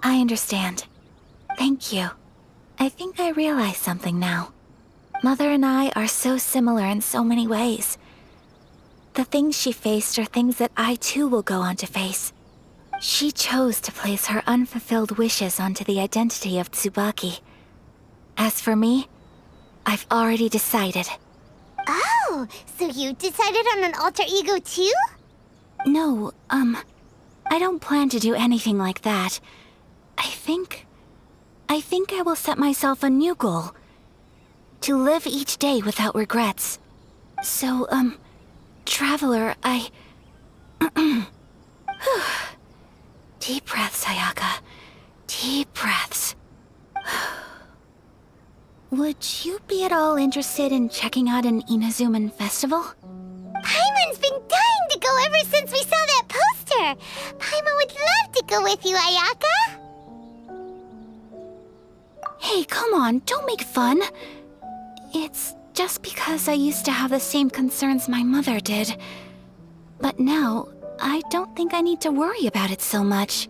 I understand. Thank you. I think I realize something now. Mother and I are so similar in so many ways. The things she faced are things that I too will go on to face. She chose to place her unfulfilled wishes onto the identity of Tsubaki. As for me, I've already decided. Oh, so you decided on an alter ego too? No, I don't plan to do anything like that. I think I will set myself a new goal. To live each day without regrets. So, Traveler, Deep breaths, Ayaka. Deep breaths. Would you be at all interested in checking out an Inazuman festival? Paimon's been dying to go ever since we saw that poster. Paimon would love to go with you, Ayaka. Hey, come on, don't make fun. It's just because I used to have the same concerns my mother did. But now, I don't think I need to worry about it so much.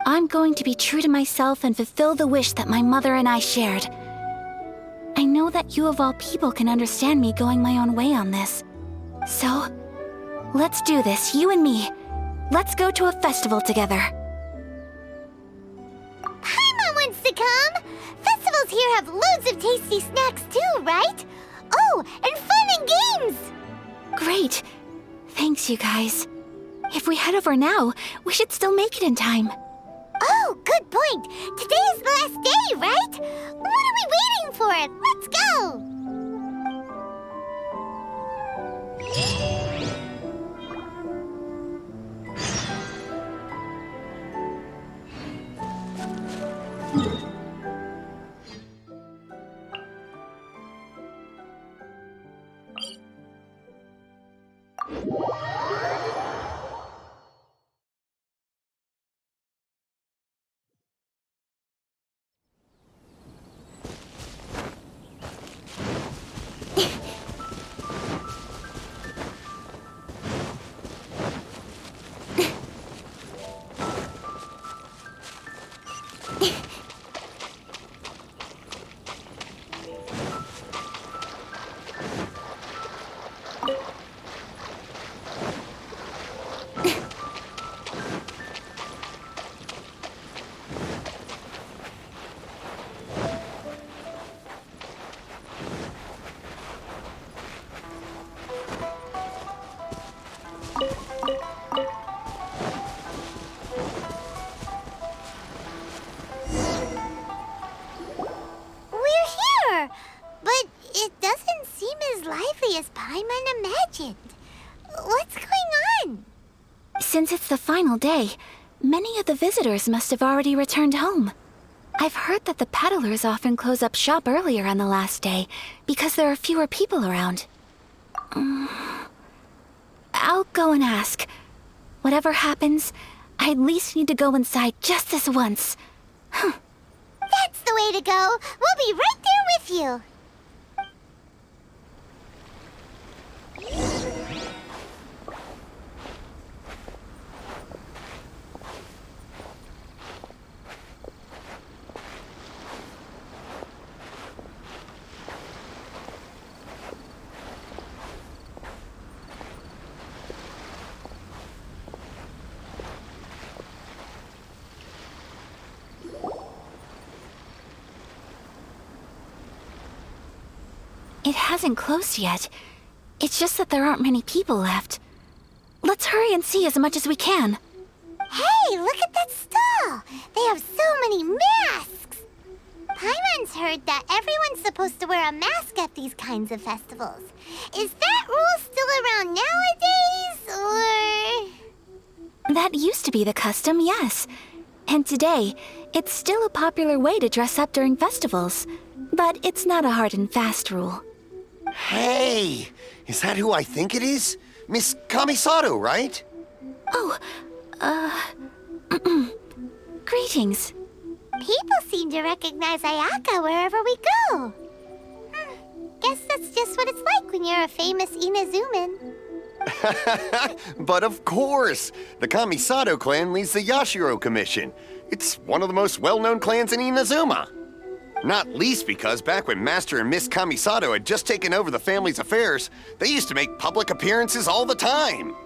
I'm going to be true to myself and fulfill the wish that my mother and I shared. I know that you of all people can understand me going my own way on this. So, let's do this, you and me. Let's go to a festival together. Paimon wants to come! Festivals here have loads of tasty snacks too, right? Oh, and fun and games! Great. Thanks, you guys. If we head over now, we should still make it in time. Oh, good point. Today is the last day, right? What are we waiting for? Let's go! We're here! But it doesn't seem as lively as Paimon imagined. What's going on? Since it's the final day, many of the visitors must have already returned home. I've heard that the peddlers often close up shop earlier on the last day because there are fewer people around. I'll go and ask. Whatever happens, I at least need to go inside just this once. That's the way to go. We'll be right there with you. It hasn't closed yet. It's just that there aren't many people left. Let's hurry and see as much as we can. Hey, look at that stall! They have so many masks! Paimon's heard that everyone's supposed to wear a mask at these kinds of festivals. Is that rule still around nowadays, or...? That used to be the custom, yes. And today, it's still a popular way to dress up during festivals. But it's not a hard and fast rule. Hey! Is that who I think it is? Miss Kamisato, right? Oh, greetings. People seem to recognize Ayaka wherever we go. Guess that's just what it's like when you're a famous Inazuman. But of course! The Kamisato clan leads the Yashiro Commission. It's one of the most well-known clans in Inazuma. Not least because back when Master and Miss Kamisato had just taken over the family's affairs, they used to make public appearances all the time.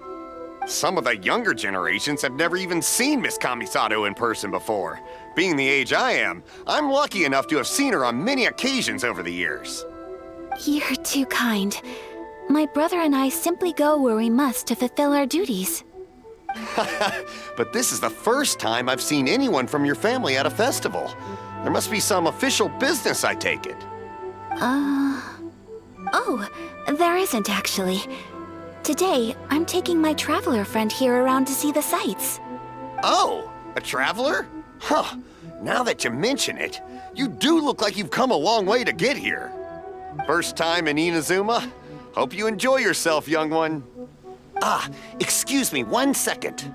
Some of the younger generations have never even seen Miss Kamisato in person before. Being the age I am, I'm lucky enough to have seen her on many occasions over the years. You're too kind. My brother and I simply go where we must to fulfill our duties. But this is the first time I've seen anyone from your family at a festival. There must be some official business, I take it. Oh, there isn't actually. Today, I'm taking my traveler friend here around to see the sights. Oh, a traveler? Huh, now that you mention it, you do look like you've come a long way to get here. First time in Inazuma? Hope you enjoy yourself, young one. Excuse me 1 second.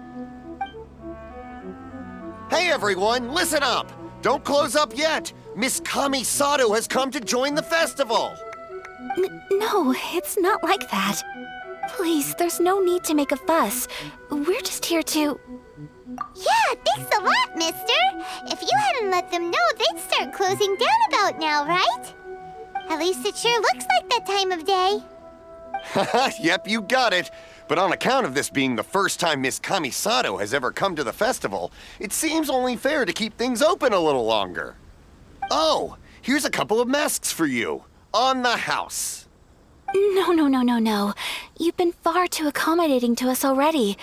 Hey everyone, listen up! Don't close up yet! Miss Kamisato has come to join the festival! No, it's not like that. Please, there's no need to make a fuss. We're just here to... Yeah, thanks a lot, mister. If you hadn't let them know, they'd start closing down about now, right? At least it sure looks like that time of day. Yep, you got it. But on account of this being the first time Miss Kamisato has ever come to the festival, it seems only fair to keep things open a little longer. Oh, here's a couple of masks for you. On the house. No. You've been far too accommodating to us already.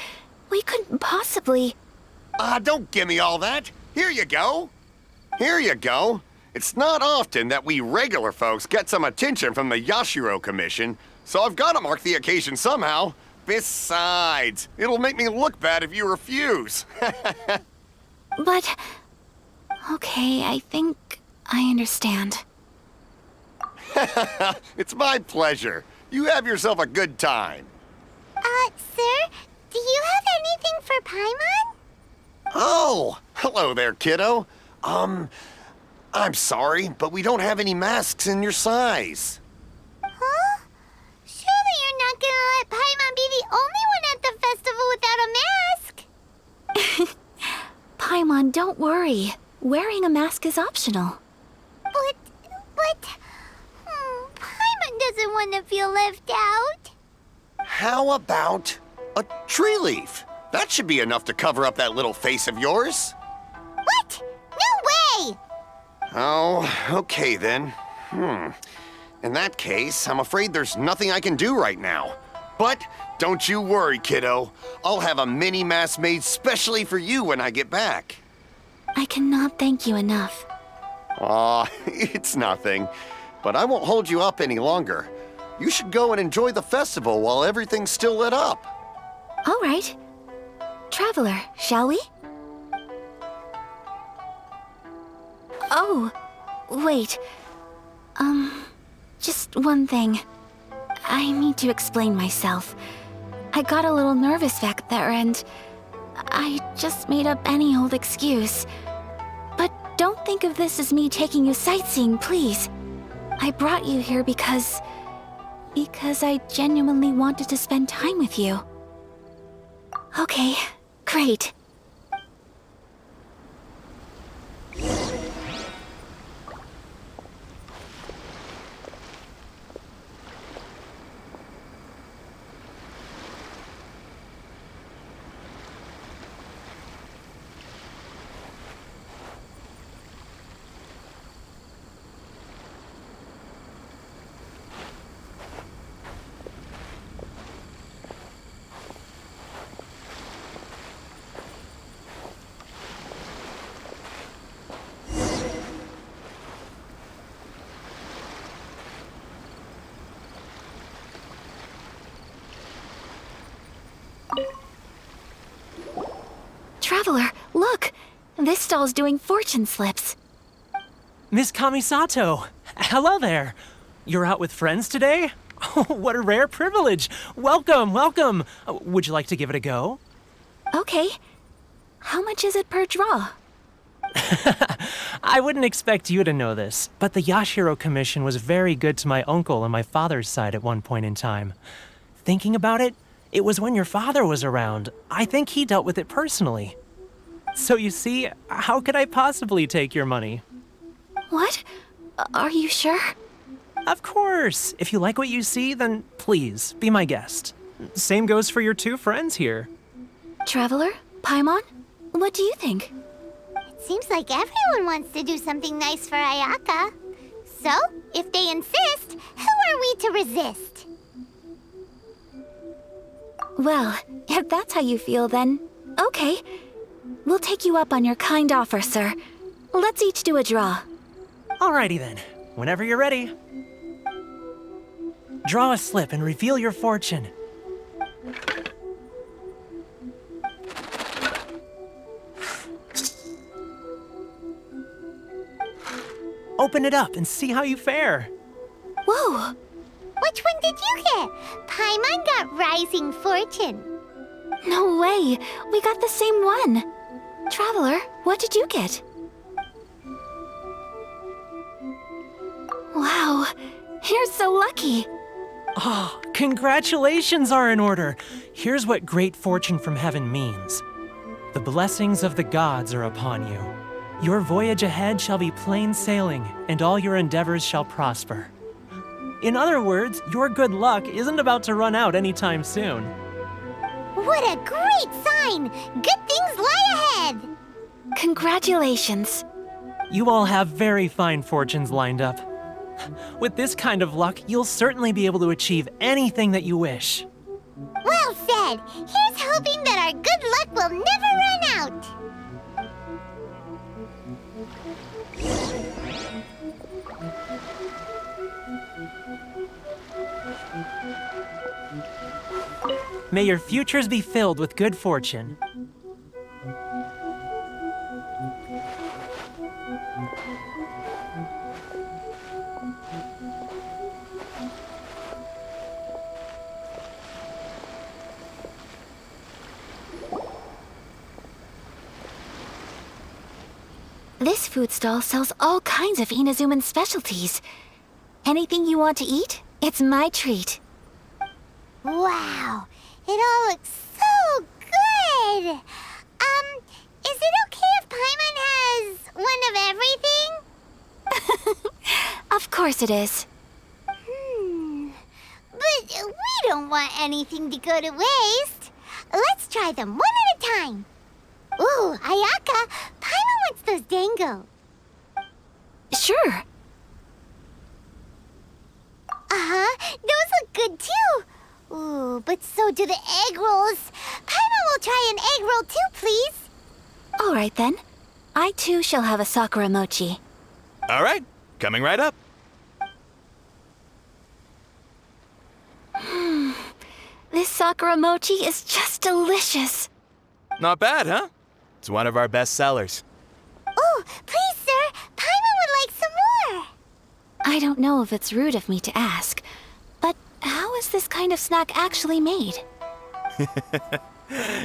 We couldn't possibly... Don't give me all that. Here you go. Here you go. It's not often that we regular folks get some attention from the Yashiro Commission, so I've got to mark the occasion somehow. Besides, it'll make me look bad if you refuse. But... Okay, I think I understand. It's my pleasure. You have yourself a good time. Sir, do you have anything for Paimon? Oh, hello there, kiddo. I'm sorry, but we don't have any masks in your size. Huh? Surely you're not gonna let Paimon be the only one at the festival without a mask? Paimon, don't worry. Wearing a mask is optional. But... Paimon doesn't want to feel left out. How about a tree leaf? That should be enough to cover up that little face of yours. What? No way! Oh, okay then. In that case, I'm afraid there's nothing I can do right now. But don't you worry, kiddo. I'll have a mini mask made specially for you when I get back. I cannot thank you enough. Aw, it's nothing. But I won't hold you up any longer. You should go and enjoy the festival while everything's still lit up. All right. Traveler, shall we? Oh, wait. Just one thing. I need to explain myself. I got a little nervous back there and I just made up any old excuse. But don't think of this as me taking you sightseeing, please. I brought you here because I genuinely wanted to spend time with you. Okay, great. Traveler, look! This stall's doing fortune slips. Miss Kamisato! Hello there! You're out with friends today? Oh, what a rare privilege! Welcome, welcome! Would you like to give it a go? Okay. How much is it per draw? I wouldn't expect you to know this, but the Yashiro Commission was very good to my uncle on my father's side at one point in time. Thinking about it, it was when your father was around. I think he dealt with it personally. So you see, how could I possibly take your money? What? Are you sure? Of course! If you like what you see, then please, be my guest. Same goes for your two friends here. Traveler? Paimon? What do you think? It seems like everyone wants to do something nice for Ayaka. So, if they insist, who are we to resist? Well, if that's how you feel, then okay. We'll take you up on your kind offer, sir. Let's each do a draw. Alrighty then, whenever you're ready. Draw a slip and reveal your fortune. Open it up and see how you fare. Whoa! Which one did you get? Paimon got Rising Fortune. No way! We got the same one! Traveler, what did you get? Wow, you're so lucky! Oh, congratulations are in order. Here's what great fortune from heaven means. The blessings of the gods are upon you. Your voyage ahead shall be plain sailing, and all your endeavors shall prosper. In other words, your good luck isn't about to run out anytime soon. What a great sign! Good things lie ahead! Congratulations. You all have very fine fortunes lined up. With this kind of luck, you'll certainly be able to achieve anything that you wish. Well said! Here's hoping that our good luck will never run out! May your futures be filled with good fortune. This food stall sells all kinds of Inazuman specialties. Anything you want to eat, it's my treat. Wow, it all looks so good! Is it okay if Paimon has one of everything? Of course it is. But we don't want anything to go to waste. Let's try them one at a time. Ooh, Ayaka, Paimon wants those dango. Sure. Uh-huh, those look good too. Ooh, but so do the egg rolls. Paimon will try an egg roll too, please. All right then. I too shall have a Sakura mochi. All right, coming right up. This sakura mochi is just delicious. Not bad, huh? It's one of our best sellers. Oh, please, sir. Paimon would like some more. I don't know if it's rude of me to ask, but how is this kind of snack actually made?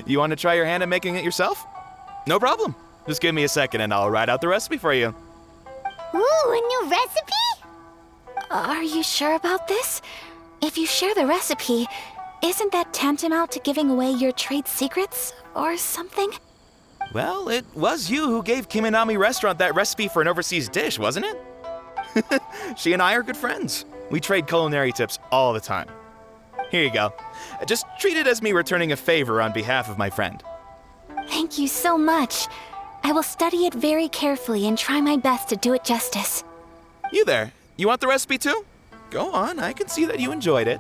You want to try your hand at making it yourself? No problem. Just give me a second and I'll write out the recipe for you. Ooh, a new recipe? Are you sure about this? If you share the recipe, isn't that tantamount to giving away your trade secrets or something? Well, it was you who gave Kiminami Restaurant that recipe for an overseas dish, wasn't it? She and I are good friends. We trade culinary tips all the time. Here you go. Just treat it as me returning a favor on behalf of my friend. Thank you so much. I will study it very carefully and try my best to do it justice. You there, you want the recipe too? Go on, I can see that you enjoyed it.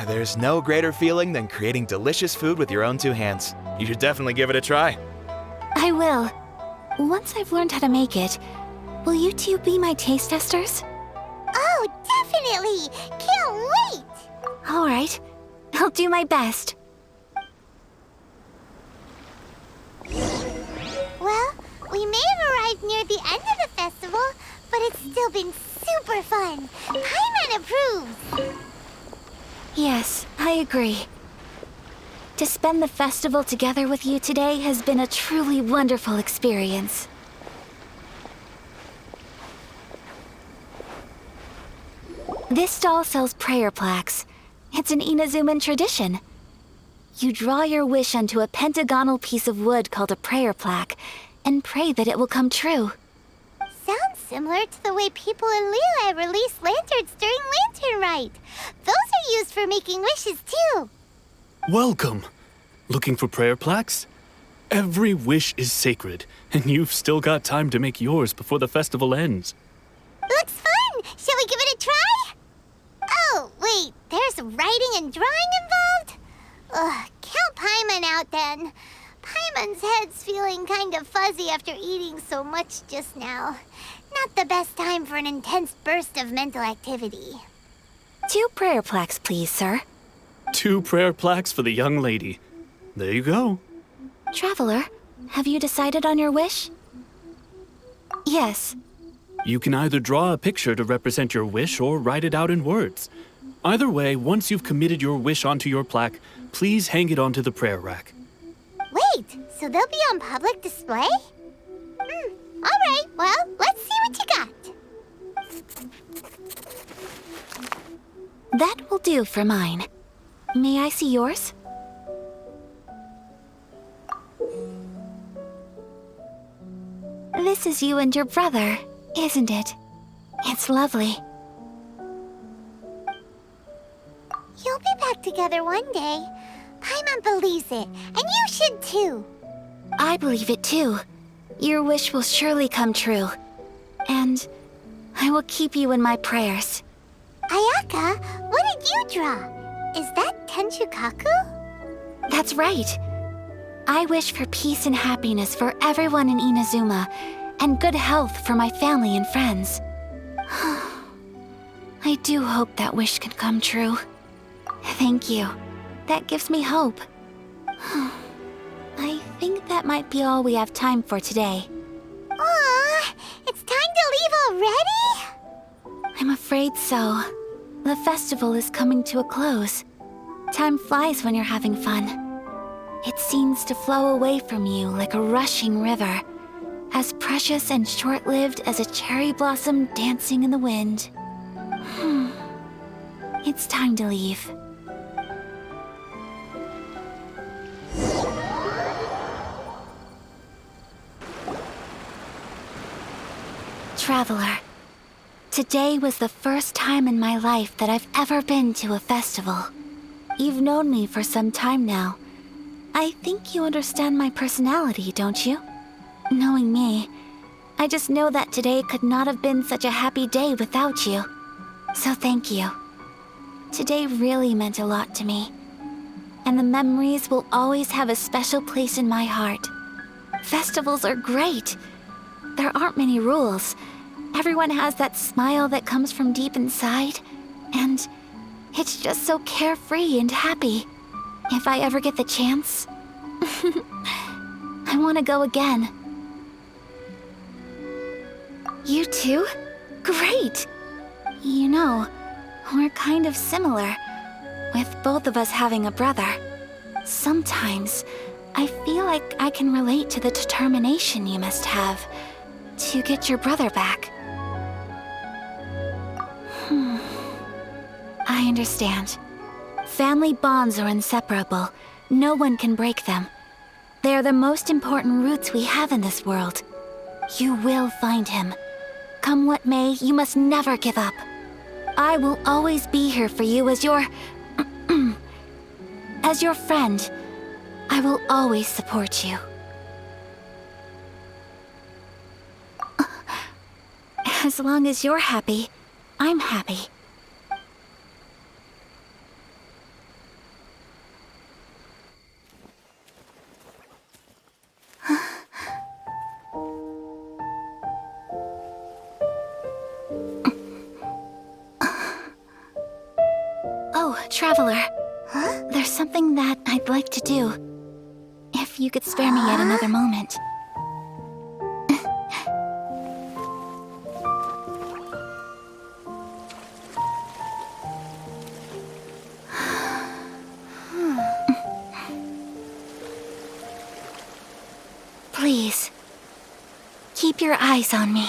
There's no greater feeling than creating delicious food with your own two hands. You should definitely give it a try. I will. Once I've learned how to make it, will you two be my taste testers? Oh, definitely. Can't wait. All right. I'll do my best. Well, we may have arrived near the end of the festival, but it's still been super fun. Paimon approves. Yes, I agree. To spend the festival together with you today has been a truly wonderful experience. This stall sells prayer plaques. It's an Inazuman tradition. You draw your wish onto a pentagonal piece of wood called a prayer plaque and pray that it will come true. Sounds similar to the way people in Liyue release lanterns during Lantern Rite. Those are used for making wishes, too. Welcome. Looking for prayer plaques? Every wish is sacred, and you've still got time to make yours before the festival ends. Looks fun! Shall we give it a try? Oh, wait, there's writing and drawing involved? Ugh, count Paimon out then. Paimon's head's feeling kind of fuzzy after eating so much just now. Not the best time for an intense burst of mental activity. 2 prayer plaques, please, sir. 2 prayer plaques for the young lady. There you go. Traveler, have you decided on your wish? Yes. You can either draw a picture to represent your wish or write it out in words. Either way, once you've committed your wish onto your plaque, please hang it onto the prayer rack. Wait, so they'll be on public display? Alright, well, let's see what you got. That will do for mine. May I see yours? This is you and your brother, isn't it? It's lovely. You'll be back together one day. Paimon believes it, and you should too. I believe it too. Your wish will surely come true. And I will keep you in my prayers. Ayaka, what did you draw? Is that Tenchukaku? That's right. I wish for peace and happiness for everyone in Inazuma, and good health for my family and friends. I do hope that wish can come true. Thank you. That gives me hope. I think that might be all we have time for today. Aw, it's time to leave already? I'm afraid so. The festival is coming to a close. Time flies when you're having fun. It seems to flow away from you like a rushing river, as precious and short-lived as a cherry blossom dancing in the wind. It's time to leave. Traveler, today was the first time in my life that I've ever been to a festival. You've known me for some time now. I think you understand my personality, don't you? Knowing me, I just know that today could not have been such a happy day without you. So thank you. Today really meant a lot to me. And the memories will always have a special place in my heart. Festivals are great. There aren't many rules. Everyone has that smile that comes from deep inside. And It's just so carefree and happy. If I ever get the chance, I want to go again. You too? Great! You know, we're kind of similar, with both of us having a brother. Sometimes, I feel like I can relate to the determination you must have to get your brother back. I understand. Family bonds are inseparable. No one can break them. They are the most important roots we have in this world. You will find him. Come what may, you must never give up. I will always be here for you as your... as your friend. I will always support you. As long as you're happy, I'm happy. Oh, Traveler. Huh? There's something that I'd like to do. If you could spare me yet another moment. Please, keep your eyes on me.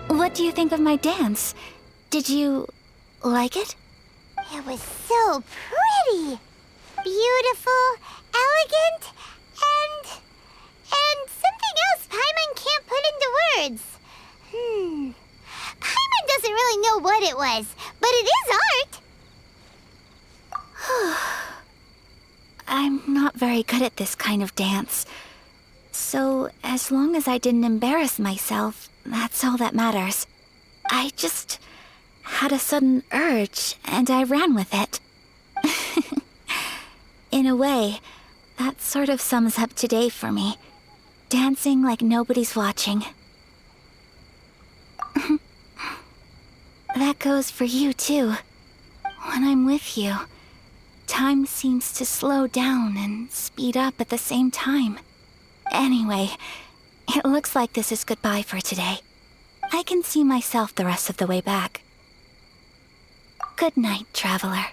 What do you think of my dance? Did you like it? It was so pretty. Beautiful, elegant, and something else Paimon can't put into words. Paimon doesn't really know what it was, but it is art. I'm not very good at this kind of dance. So, as long as I didn't embarrass myself, that's all that matters. I just had a sudden urge, and I ran with it. In a way, that sort of sums up today for me. Dancing like nobody's watching. That goes for you, too. When I'm with you, time seems to slow down and speed up at the same time. Anyway, it looks like this is goodbye for today. I can see myself the rest of the way back. Good night, Traveler.